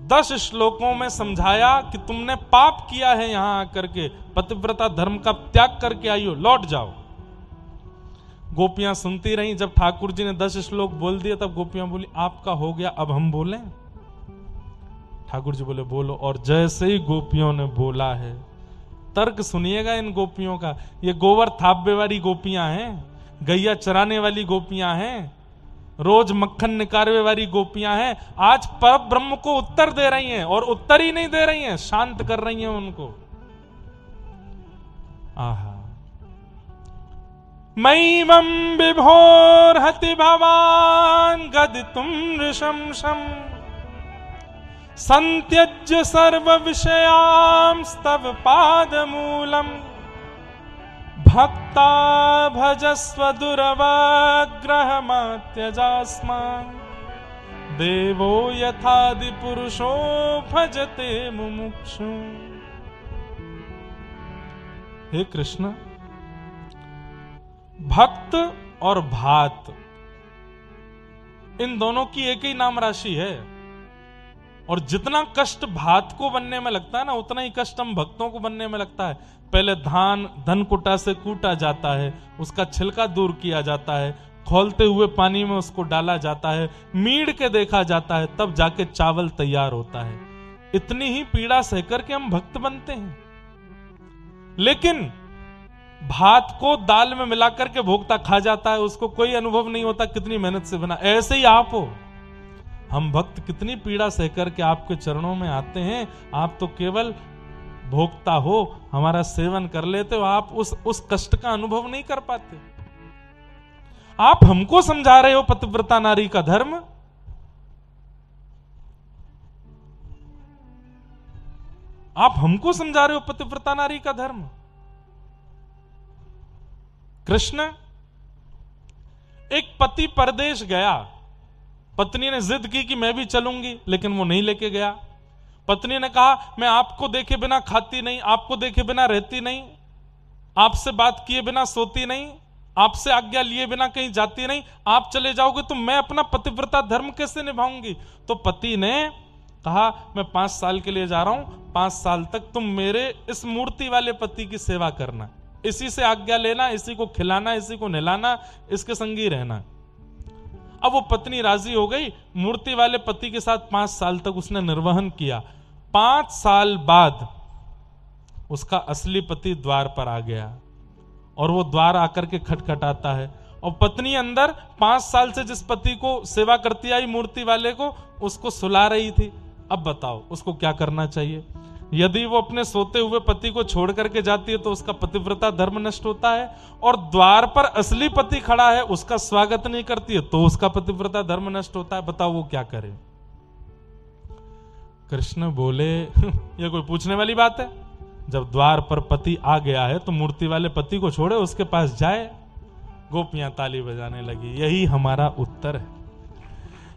10 श्लोकों में समझाया कि तुमने पाप किया है, यहां आकर के पतिव्रता धर्म का त्याग करके आई हो, लौट जाओ। गोपियां सुनती रही। जब ठाकुर जी ने 10 श्लोक बोल दिए, तब गोपियां बोली, आपका हो गया, अब हम बोलें? ठाकुर जी बोले, बोलो। और जैसे ही गोपियों ने बोला है, तर्क सुनिएगा इन गोपियों का। ये गोबर थापे वाली गोपियां हैं, गैया चराने वाली गोपियां हैं, रोज मक्खन निकालने वाली गोपियां हैं। आज पर ब्रह्म को उत्तर दे रही हैं, और उत्तर ही नहीं दे रही हैं, शांत कर रही हैं उनको। आहा, मैवं विभोर्हति भवान् गदितुं नृशंसम् संत्यज्य सर्व विषयांस्तव पादमूलम् भक्ता भजस्व दुरवग्रहमात्यजास्मान् देवो यथादि पुरुषो भजते मुमुक्षु। हे कृष्ण, भक्त और भात, इन दोनों की एक ही नाम राशि है। और जितना कष्ट भात को बनने में लगता है ना, उतना ही कष्ट हम भक्तों को बनने में लगता है। पहले धान धनकुटा से कूटा जाता है, उसका छिलका दूर किया जाता है, खौलते हुए पानी में उसको डाला जाता है, मीड़ के देखा जाता है, तब जाके चावल तैयार होता है। इतनी ही पीड़ा सहकर के हम भक्त बनते हैं। लेकिन भात को दाल में मिलाकर के भोक्ता खा जाता है, उसको कोई अनुभव नहीं होता कितनी मेहनत से बना। ऐसे ही आप हो। हम भक्त कितनी पीड़ा सहकर के आपके चरणों में आते हैं, आप तो केवल भोक्ता हो, हमारा सेवन कर लेते हो, आप उस कष्ट का अनुभव नहीं कर पाते। आप हमको समझा रहे हो पतिव्रता नारी का धर्म। आप हमको समझा रहे हो पतिव्रता नारी का धर्म। कृष्ण, एक पति परदेश गया, पत्नी ने जिद की कि मैं भी चलूंगी, लेकिन वो नहीं लेके गया। पत्नी ने कहा मैं आपको देखे बिना खाती नहीं, आपको देखे बिना रहती नहीं, आपसे बात किए बिना सोती नहीं, आपसे आज्ञा लिए बिना कहीं जाती नहीं, आप चले जाओगे तो मैं अपना पतिव्रता धर्म कैसे निभाऊंगी। तो पति ने कहा मैं 5 साल के लिए जा रहा हूं, 5 साल तक तुम मेरे इस मूर्ति वाले पति की सेवा करना, इसी से आज्ञा लेना, इसी को खिलाना, इसी को नहलाना, इसके संग ही रहना। अब वो पत्नी राजी हो गई, मूर्ति वाले पति के साथ 5 साल तक उसने निर्वहन किया। 5 साल बाद उसका असली पति द्वार पर आ गया और वो द्वार आकर के खटखटाता है और पत्नी अंदर 5 साल से जिस पति को सेवा करती आई मूर्ति वाले को, उसको सुला रही थी। अब बताओ उसको क्या करना चाहिए। यदि वो अपने सोते हुए पति को छोड़ करके जाती है तो उसका पतिव्रता धर्म नष्ट होता है, और द्वार पर असली पति खड़ा है उसका स्वागत नहीं करती है तो उसका पतिव्रता धर्म नष्ट होता है। बताओ वो क्या करे। कृष्ण बोले ये कोई पूछने वाली बात है। जब द्वार पर पति आ गया है तो मूर्ति वाले पति को छोड़े, उसके पास जाए। गोपियां ताली बजाने लगी। यही हमारा उत्तर है।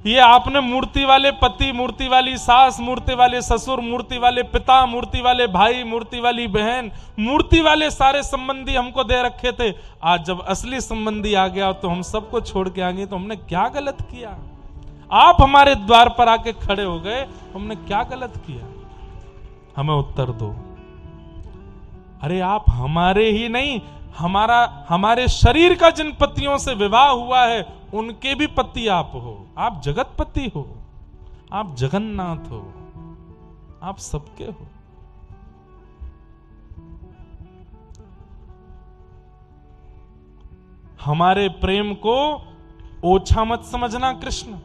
ये आपने मूर्ति वाले पति, मूर्ति वाली सास, मूर्ति वाले ससुर, मूर्ति वाले पिता, मूर्ति वाले भाई, मूर्ति वाली बहन, मूर्ति वाले सारे संबंधी हमको दे रखे थे। आज जब असली संबंधी आ गया तो हम सबको छोड़ के आ गए, तो हमने क्या गलत किया। आप हमारे द्वार पर आके खड़े हो गए, हमने क्या गलत किया, हमें उत्तर दो। अरे आप हमारे ही नहीं, हमारे शरीर का जिन पतियों से विवाह हुआ है उनके भी पति आप हो। आप जगतपति हो, आप जगन्नाथ हो, आप सबके हो। हमारे प्रेम को ओछा मत समझना कृष्ण।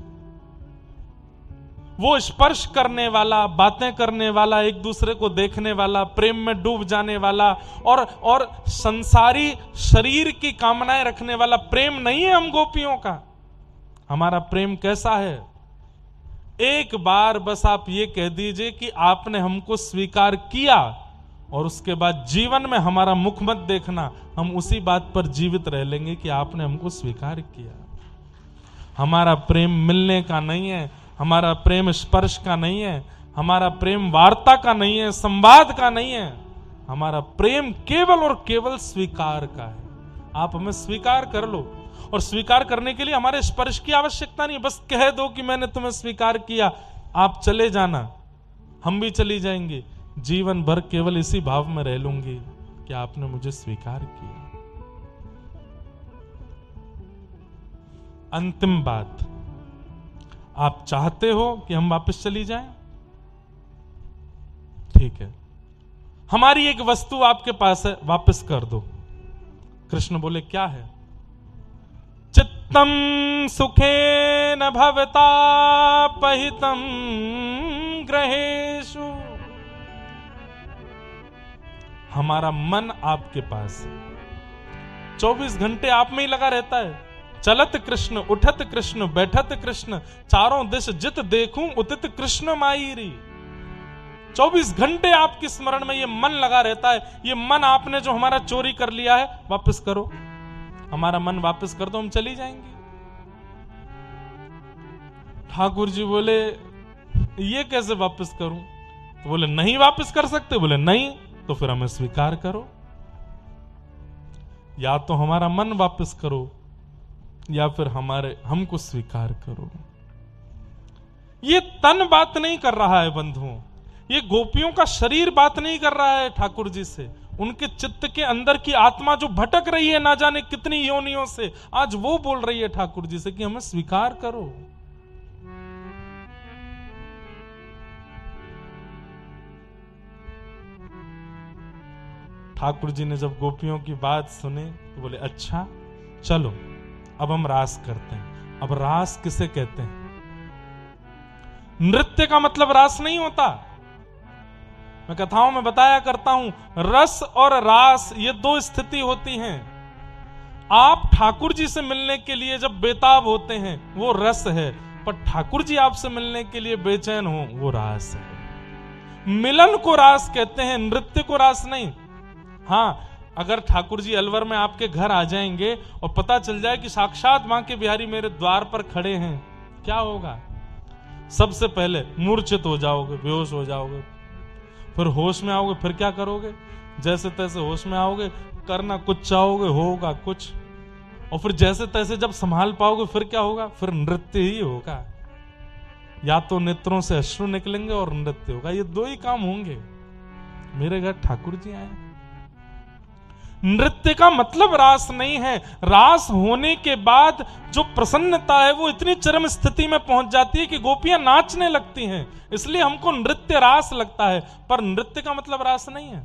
वो स्पर्श करने वाला, बातें करने वाला, एक दूसरे को देखने वाला, प्रेम में डूब जाने वाला और संसारी शरीर की कामनाएं रखने वाला प्रेम नहीं है हम गोपियों का। हमारा प्रेम कैसा है? एक बार बस आप ये कह दीजिए कि आपने हमको स्वीकार किया, और उसके बाद जीवन में हमारा मुख मत देखना, हम उसी बात पर जीवित रह लेंगे कि आपने हमको स्वीकार किया। हमारा प्रेम मिलने का नहीं है, हमारा प्रेम स्पर्श का नहीं है, हमारा प्रेम वार्ता का नहीं है, संवाद का नहीं है। हमारा प्रेम केवल और केवल स्वीकार का है। आप हमें स्वीकार कर लो, और स्वीकार करने के लिए हमारे स्पर्श की आवश्यकता नहीं। बस कह दो कि मैंने तुम्हें स्वीकार किया, आप चले जाना, हम भी चली जाएंगे। जीवन भर केवल इसी भाव में रह लूंगी कि आपने मुझे स्वीकार किया। अंतिम बात, आप चाहते हो कि हम वापस चली जाएं? ठीक है, हमारी एक वस्तु आपके पास है, वापस कर दो। कृष्ण बोले क्या है? चित्तम सुखेन भवता पहितम ग्रहेषु। हमारा मन आपके पास है, 24 घंटे आप में ही लगा रहता है। चलत कृष्ण, उठत कृष्ण, बैठत कृष्ण, चारों दिश जित देखूं उतित कृष्ण माईरी। 24 घंटे आपके स्मरण में ये मन लगा रहता है। ये मन आपने जो हमारा चोरी कर लिया है, वापस करो। हमारा मन वापस कर दो, हम चली जाएंगे। ठाकुर जी बोले ये कैसे वापस करूं? तो बोले नहीं वापस कर सकते। बोले नहीं, तो फिर हमें स्वीकार करो। या तो हमारा मन वापस करो, या फिर हमको स्वीकार करो। ये तन बात नहीं कर रहा है बंधुओं, ये गोपियों का शरीर बात नहीं कर रहा है ठाकुर जी से। उनके चित्त के अंदर की आत्मा जो भटक रही है ना जाने कितनी योनियों से, आज वो बोल रही है ठाकुर जी से कि हमें स्वीकार करो। ठाकुर जी ने जब गोपियों की बात सुनी तो बोले अच्छा चलो अब हम रास करते हैं। अब रास किसे कहते हैं? नृत्य का मतलब रास नहीं होता। मैं कथाओं में बताया करता हूं, रस और रास ये दो स्थिति होती हैं। आप ठाकुर जी से मिलने के लिए जब बेताब होते हैं वो रस है, पर ठाकुर जी आपसे मिलने के लिए बेचैन हो वो रास है। मिलन को रास कहते हैं, नृत्य को रास नहीं। हाँ, अगर ठाकुर जी अलवर में आपके घर आ जाएंगे और पता चल जाए कि साक्षात मां के बिहारी मेरे द्वार पर खड़े हैं, क्या होगा? सबसे पहले मूर्छित हो जाओगे, बेहोश हो जाओगे, फिर होश में आओगे, फिर क्या करोगे? जैसे तैसे होश में आओगे, करना कुछ चाहोगे, होगा कुछ, और फिर जैसे तैसे जब संभाल पाओगे फिर क्या होगा? फिर नृत्य ही होगा। या तो नेत्रों से अश्रु निकलेंगे और नृत्य होगा, ये दो ही काम होंगे। मेरे घर ठाकुर जी आए। नृत्य का मतलब रास नहीं है। रास होने के बाद जो प्रसन्नता है वो इतनी चरम स्थिति में पहुंच जाती है कि गोपियां नाचने लगती हैं, इसलिए हमको नृत्य रास लगता है, पर नृत्य का मतलब रास नहीं है।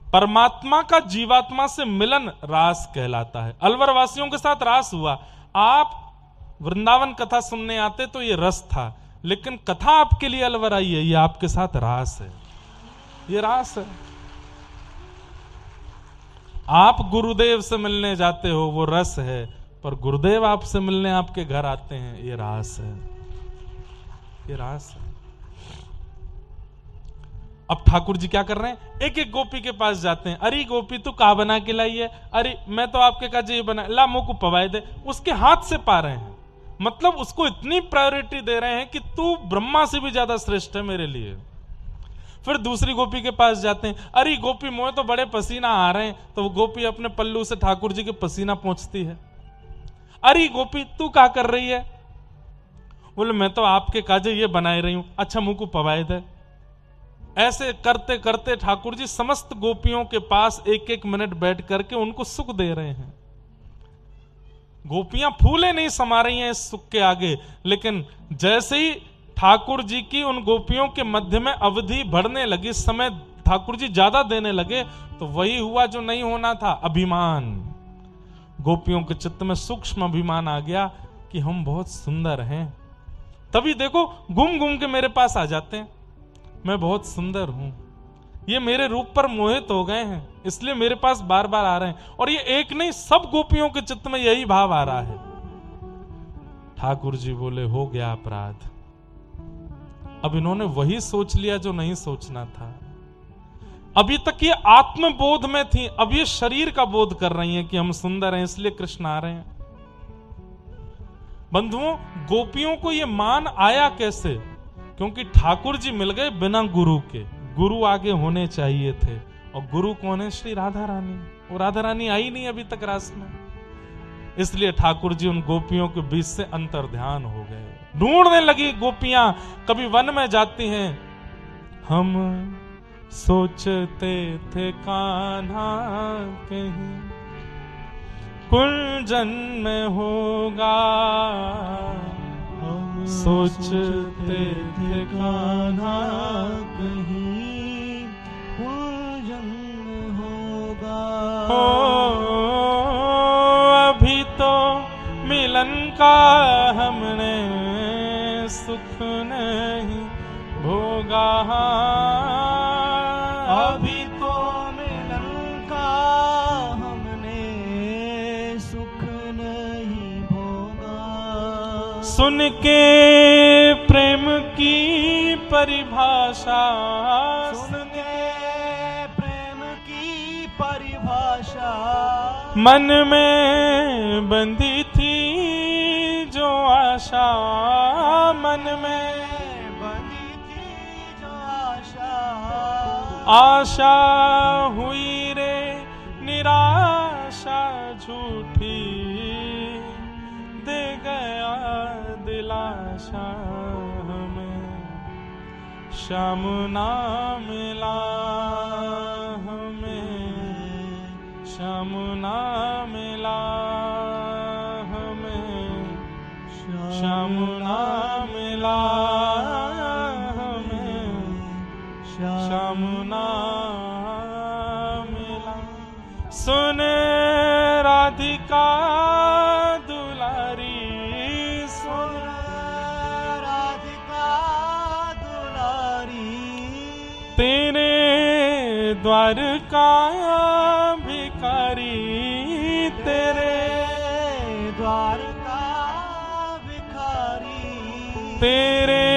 परमात्मा का जीवात्मा से मिलन रास कहलाता है। अलवर वासियों के साथ रास हुआ। आप वृंदावन कथा सुनने आते तो ये रस था, लेकिन कथा आपके लिए अलवर आई है, ये आपके साथ रास है, ये रास है। आप गुरुदेव से मिलने जाते हो वो रस है, पर गुरुदेव आपसे मिलने आपके घर आते हैं ये रास है, ये रास है। अब ठाकुर जी क्या कर रहे हैं? एक एक गोपी के पास जाते हैं। अरे गोपी तू का बना के लाई है? अरे मैं तो आपके काजे बना, ला मुंह को पवाए दे। उसके हाथ से पा रहे हैं, मतलब उसको इतनी प्रायोरिटी दे रहे हैं कि तू ब्रह्मा से भी ज्यादा श्रेष्ठ है मेरे लिए। फिर दूसरी गोपी के पास जाते हैं। अरे गोपी मोए तो बड़े पसीना आ रहे हैं, तो वो गोपी अपने पल्लू से ठाकुर जी के पसीना पहुंचती है। अरे गोपी तू क्या कर रही है? बोले मैं तो आपके काजे ये बनाए रही हूं। अच्छा मुंह को पवाए दे। ऐसे करते करते ठाकुर जी समस्त गोपियों के पास एक एक मिनट बैठ करके उनको सुख दे रहे हैं। गोपियां फूले नहीं समा रही हैं इस सुख के आगे, लेकिन जैसे ही ठाकुर जी की उन गोपियों के मध्य में अवधि बढ़ने लगी, समय ठाकुर जी ज्यादा देने लगे, तो वही हुआ जो नहीं होना था, अभिमान। गोपियों के चित्त में सूक्ष्म अभिमान आ गया कि हम बहुत सुंदर हैं। तभी देखो घूम घूम के मेरे पास आ जाते हैं, मैं बहुत सुंदर हूं, ये मेरे रूप पर मोहित हो गए हैं, इसलिए मेरे पास बार बार आ रहे हैं। और ये एक नहीं, सब गोपियों के चित्त में यही भाव आ रहा है। ठाकुर जी बोले हो गया अपराध। अब इन्होंने वही सोच लिया जो नहीं सोचना था। अभी तक ये आत्मबोध में थी, अब ये शरीर का बोध कर रही हैं कि हम सुंदर हैं इसलिए कृष्ण आ रहे हैं। बंधुओं, गोपियों को ये मान आया कैसे? क्योंकि ठाकुर जी मिल गए बिना गुरु के। गुरु आगे होने चाहिए थे, और गुरु कौन है? श्री राधा रानी। वो राधा रानी आई नहीं अभी तक रास में, इसलिए ठाकुर जी उन गोपियों के बीच से अंतर्ध्यान हो गए। ढूंढने लगी गोपियां, कभी वन में जाती हैं। हम सोचते थे कान्हा कहीं कुंजन में होगा, हम सोचते थे कान्हा कहीं कुंजन में होगा। अभी तो मिलन का हमने सुख नहीं भोगा, अभी तो मिलन का हमने सुख नहीं भोगा। सुन के प्रेम की परिभाषा, सुन के प्रेम की परिभाषा, मन में बंधी थी जो आशा, मन में बंधी थी जो आशा, आशा हुई रे निराशा झूठी, दे गया दिलाशा हमें, श्याम ना मिला हमें, श्याम ना मिला हमें, श्याम ना मिला हमें, श्याम ना मिला। सुन राधिका दुलारी, सुन राधिका दुलारी, तेरे द्वार का भिखारी, तेरे द्वार का भिखारी, तेरे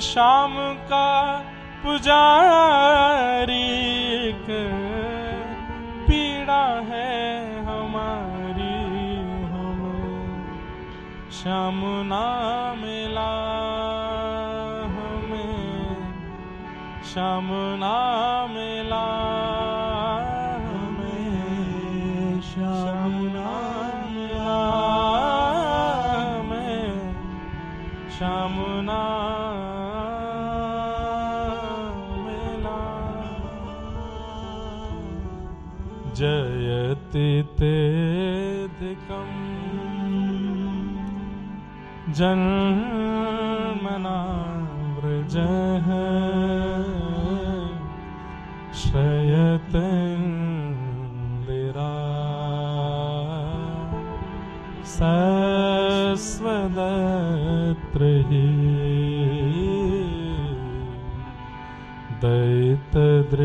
शाम का पुजारी, एक पीड़ा है हमारी, हमें श्याम ना मिला, हमें श्याम ना मिला, हमें श्याम ना मिला, हमें श्याम ना मिला। जयति तेधिकं जन्मना व्रजः, श्रयतेन्दिरा सस्वदत्र हि दैतदृश्यता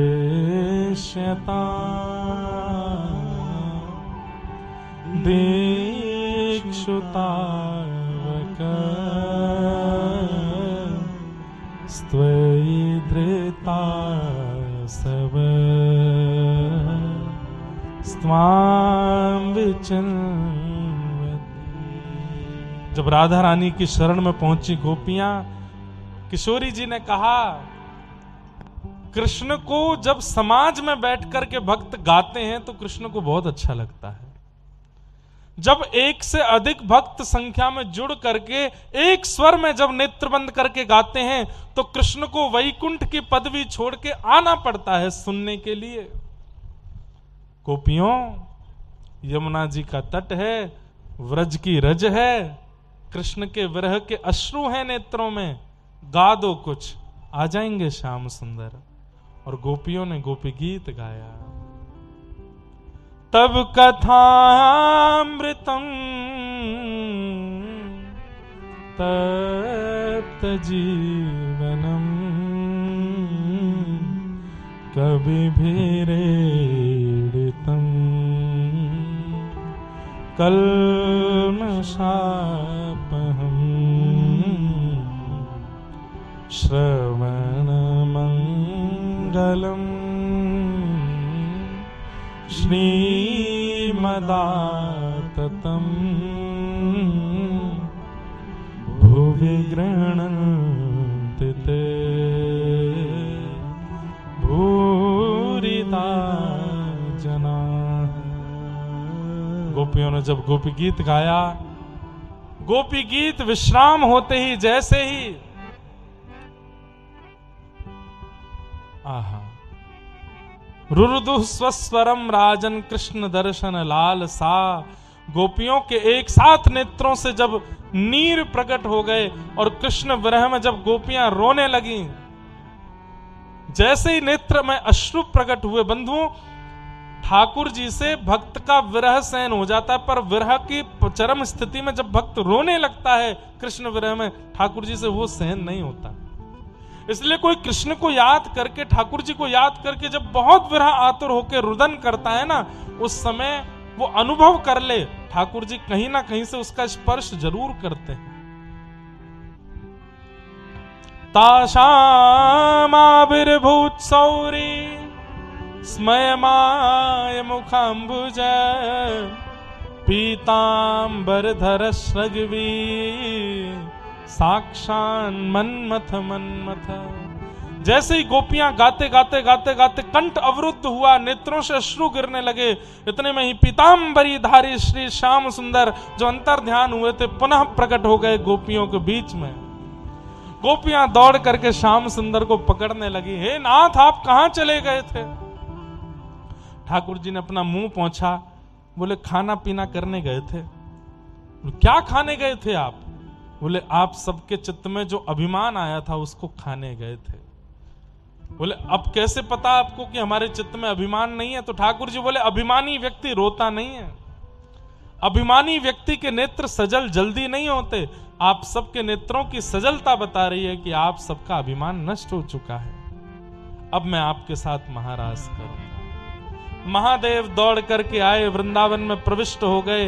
दीक्षुतावक स्त्वयि धृता सब स्वाम विचिन्वति। जब राधा रानी की शरण में पहुंची गोपियां, किशोरी जी ने कहा, कृष्ण को जब समाज में बैठ करके भक्त गाते हैं तो कृष्ण को बहुत अच्छा लगता है। जब एक से अधिक भक्त संख्या में जुड़ करके एक स्वर में जब नेत्र बंद करके गाते हैं तो कृष्ण को वैकुंठ की पदवी छोड़ के आना पड़ता है सुनने के लिए। गोपियों, यमुना जी का तट है, व्रज की रज है, कृष्ण के विरह के अश्रु हैं नेत्रों में, गा दो कुछ, आ जाएंगे श्याम सुंदर। और गोपियों ने गोपी गीत गाया। तब कथामृतम तप्त जीवनम कविभिरेडितम कल्मषापहम श्रवणमंगलम श्रीमदाततं भुवि गृह्णन्ति ते भूरिदा जनाः। गोपियों ने जब गोपी गीत गाया, गोपी गीत विश्राम होते ही जैसे ही आहा रुरुदु स्वस्वरम राजन कृष्ण दर्शन लाल सा। गोपियों के एक साथ नेत्रों से जब नीर प्रकट हो गए और कृष्ण विरह में जब गोपियां रोने लगी, जैसे ही नेत्र में अश्रु प्रकट हुए, बंधुओं, ठाकुर जी से भक्त का विरह सहन हो जाता है, पर विरह की चरम स्थिति में जब भक्त रोने लगता है कृष्ण विरह में, ठाकुर जी से वो सहन नहीं होता। इसलिए कोई कृष्ण को याद करके, ठाकुर जी को याद करके जब बहुत विरह आतुर होकर रुदन करता है ना, उस समय वो अनुभव कर ले, ठाकुर जी कहीं ना कहीं से उसका स्पर्श जरूर करते हैं। ताशामाविर्भूत सौरी स्मयमाय मुखाम्बुज पीतांबरधर श्रगवी साक्षान मन्मथ मन्मथ। जैसे ही गोपियां गाते गाते गाते गाते कंठ अवरुद्ध हुआ, नेत्रों से अश्रु गिरने लगे, इतने में ही पीतांबरी धारी श्री श्याम सुंदर जो अंतर ध्यान हुए थे पुनः प्रकट हो गए गोपियों के बीच में। गोपियां दौड़ करके श्याम सुंदर को पकड़ने लगी। हे नाथ, आप कहां चले गए थे? ठाकुर जी ने अपना मुंह पोंछा, बोले खाना पीना करने गए थे। क्या खाने गए थे आप? बोले आप सबके चित्त में जो अभिमान आया था उसको खाने गए थे। बोले अब कैसे पता आपको कि हमारे चित्त में अभिमान नहीं है? तो ठाकुर जी बोले अभिमानी व्यक्ति रोता नहीं है, अभिमानी व्यक्ति के नेत्र सजल जल्दी नहीं होते। आप सबके नेत्रों की सजलता बता रही है कि आप सबका अभिमान नष्ट हो चुका है। अब मैं आपके साथ महारास करूंगा। महादेव दौड़ करके आए, वृंदावन में प्रविष्ट हो गए,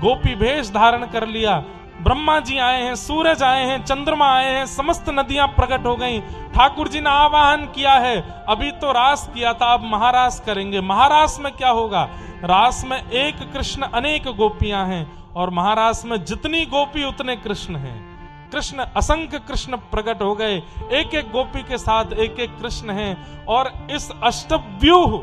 गोपी भेष धारण कर लिया। ब्रह्मा जी आए हैं, सूरज आए हैं, चंद्रमा आए हैं, समस्त नदियां प्रकट हो गईं। ठाकुर जी ने आवाहन किया है, अभी तो रास किया था, अब महारास करेंगे। महारास में क्या होगा? रास में एक कृष्ण अनेक गोपियां हैं, और महारास में जितनी गोपी उतने कृष्ण हैं। कृष्ण, असंख्य कृष्ण प्रकट हो गए, एक एक गोपी के साथ एक एक कृष्ण हैं। और इस अष्टव्यूह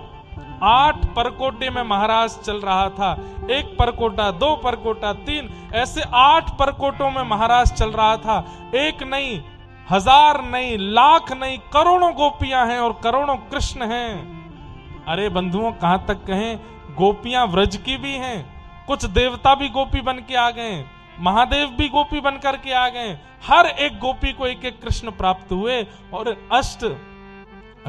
8 परकोटे में महाराज चल रहा था। 1 परकोटा, 2 परकोटा, 3, ऐसे 8 परकोटों में महाराज चल रहा था। एक नहीं, 1000 नहीं, लाख नहीं, करोड़ों गोपियां हैं और करोड़ों कृष्ण हैं। अरे बंधुओं, कहां तक कहें, गोपियां व्रज की भी हैं, कुछ देवता भी गोपी बन के आ गए, महादेव भी गोपी बन करके आ गए। हर एक गोपी को एक एक कृष्ण प्राप्त हुए। और अष्ट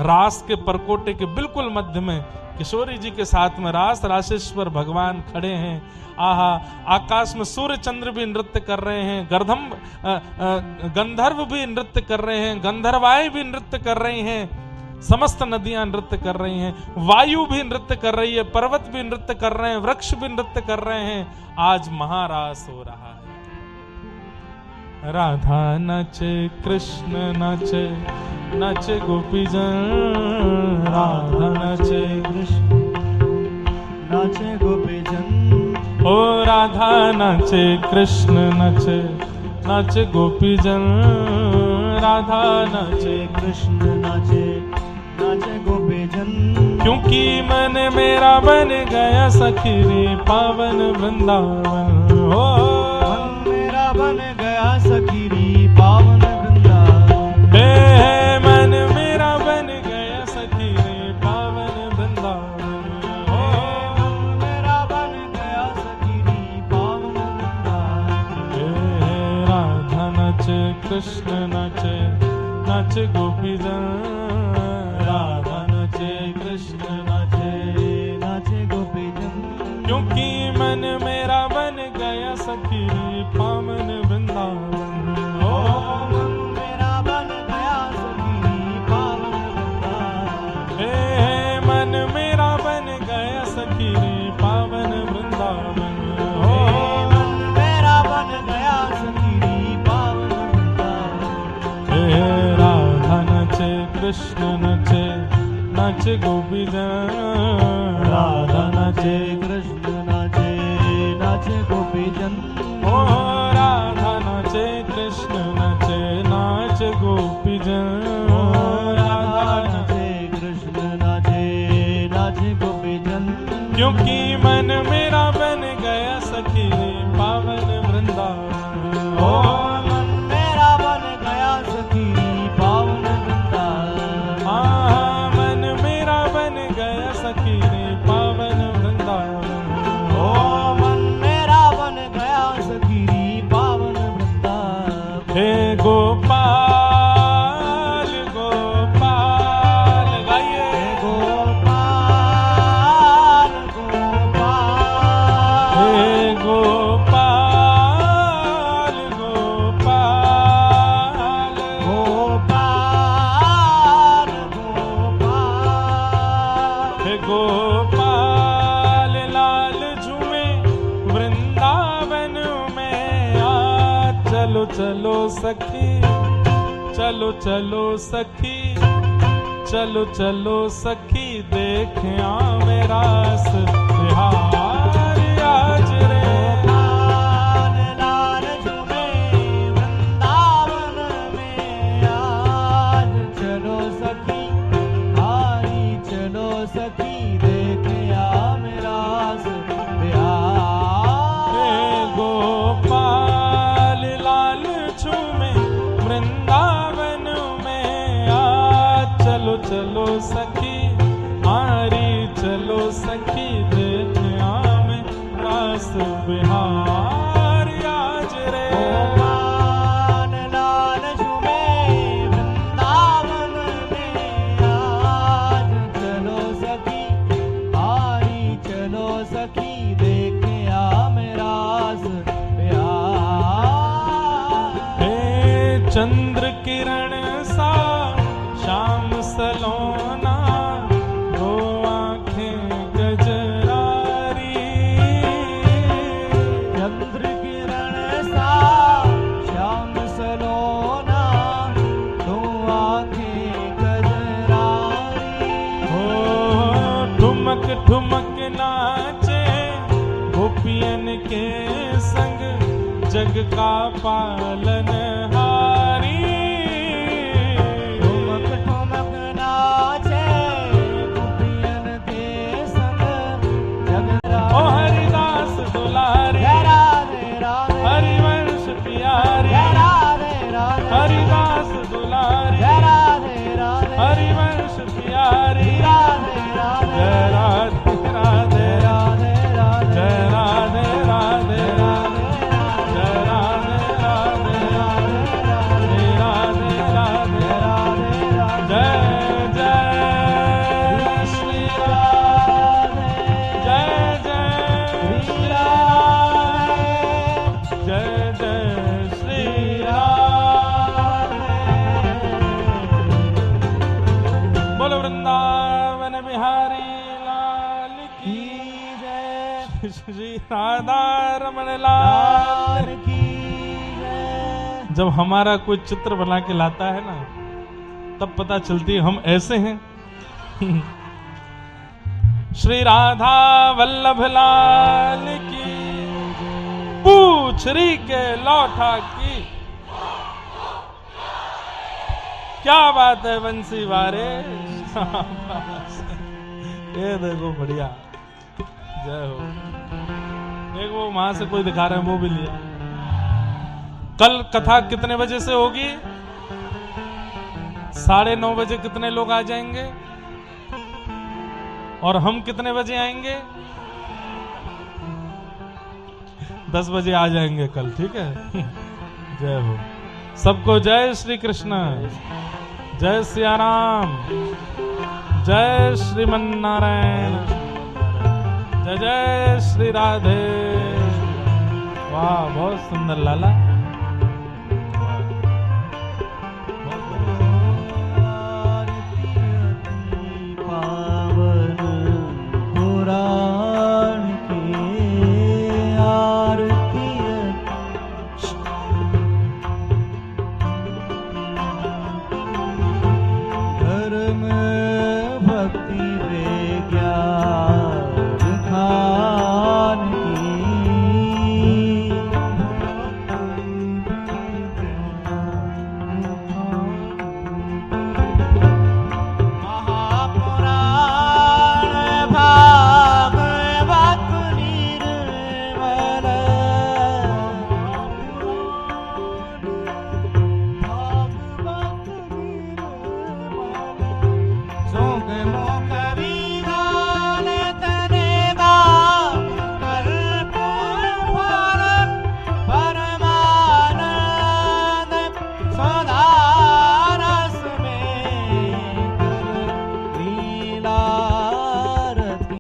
रास के परकोटे के बिल्कुल मध्य में किशोरी जी के साथ में रासेश्वर भगवान खड़े हैं। आहा, आकाश में सूर्य चंद्र भी नृत्य कर रहे हैं, गंधर्व भी नृत्य कर रहे हैं, गंधर्वाएं भी नृत्य कर रही हैं, समस्त नदियां नृत्य कर रही हैं, वायु भी नृत्य कर रही है, पर्वत भी नृत्य कर रहे हैं, वृक्ष भी नृत्य कर रहे हैं। आज महारास हो रहा है। राधा नचे, कृष्ण नचे, नचे गोपीजन। राधा नचे, कृष्ण नाचे गोपीजन। ओ राधा नचे, कृष्ण नचे, नचे गोपीजन। राधा नचे, कृष्ण नाचे, नाचे गोपीजन। क्योंकि मन मेरा बन गया सखी रे पावन वृंदावन। ओ मन मेरा बन गया सखी रे पावन वृंदावन। हे मन मेरा बन गया सखी रे पावन वृंदावन। मन मेरा बन गया सखी रे पावन वृंदावन। हे राधा नचे, कृष्ण नचे, नचे गोपीजन। राधा नचे, कृष्ण नचे, नाचे गोपीजन। क्योंकि मन मेरा बन गया सखी रे पावन वृंदावन। ओ मन मेरा बन गया सखी रे पावन वृंदावन। हे मन मेरा बन गया सखी रे पावन वृंदावन। मन मेरा बन गया सखी रे पावन वृंदावन। हे राधा नचे, कृष्ण नचे, नचे गोपीजन। राधा नाचे, कृष्ण नाचे, नाचे गोपीजन। ओ राधा नचे, कृष्ण नचे, नाच गोपीजन। राधा नाचे, कृष्ण नाचे, नाचे गोपीजन। क्योंकि मन मेरा बन गया सखी रे पावन वृंदावन। ओ मन मेरा बन गया सखी रे पावन वृंदावन। हाँ, मन मेरा बन गया सखी रे पावन वृंदावन। ओ मन मेरा बन गया सखी रे पावन वृंदावन। हे गोपाल गोपाल, गाइए। हे गोपाल गोपाल। हे गोपाल गोपाल। गोपाल गोपाल। हे गोपाल लाल झूमे वृंदावन में आ। चलो चलो सखी, चलो चलो सखी, चलो चलो सखी, देखे मेरा बिहार आज रे। गोपाल लाल झूमे वृंदावन में आज। चलो सखी, हरी चलो सखी, देखे मेरा बिहार। हे गोपाल लाल झूमे वृंदावन में आ। चलो चलो सखी, हरी चलो सखी, देखे में रास बिहार आज रे। गोपाल लाल झूमे वृंदावन में आज। चलो सखी, हरी चलो सखी, देखे मेरा बिहार। हे चंद्र किरण सा श्याम सलोन गोपियन के संग जग का पालनहारी। ठुमक ठुमक नाचे गोपियन के संग जग ओ हरिदास दुलारी राधे राधे हरिवंश प्यारी राधे राधे हरिदास दुलारी राधे राधे हरिवंश प्यारी राधे राधे जय राधे राधे राधे राधे जय राधे राधे राधे जय राधे राधे राधे राधे जय जय श्री राधे जय जय श्री राधे जय जय श्री राधे। बोलो वृंदावन बिहारी लाल की जय श्री राधा रमण लाल। की जय। जब हमारा कोई चित्र बना के लाता है ना, तब पता चलती है हम ऐसे हैं। श्री राधा वल्लभ लाल की पूछरी के लौठा की। क्या बात है बंसी वारे। ये देखो बढ़िया, जय हो। एक वो वहां से कोई दिखा रहे हैं, वो भी लिया। कल कथा कितने बजे से होगी? 9:30 बजे कितने लोग आ जाएंगे? और हम कितने बजे आएंगे? 10 बजे आ जाएंगे कल, ठीक है। जय हो सबको। जय श्री कृष्ण, जय सिया राम, जय श्रीमन नारायण, जय जय श्री राधे। वाह बहुत सुंदर लाला। पावन पुराण की आरती धर्म भक्ति विज्ञान खान महापुराण भागवत निर्मल भागवत निर्मल सुख मुख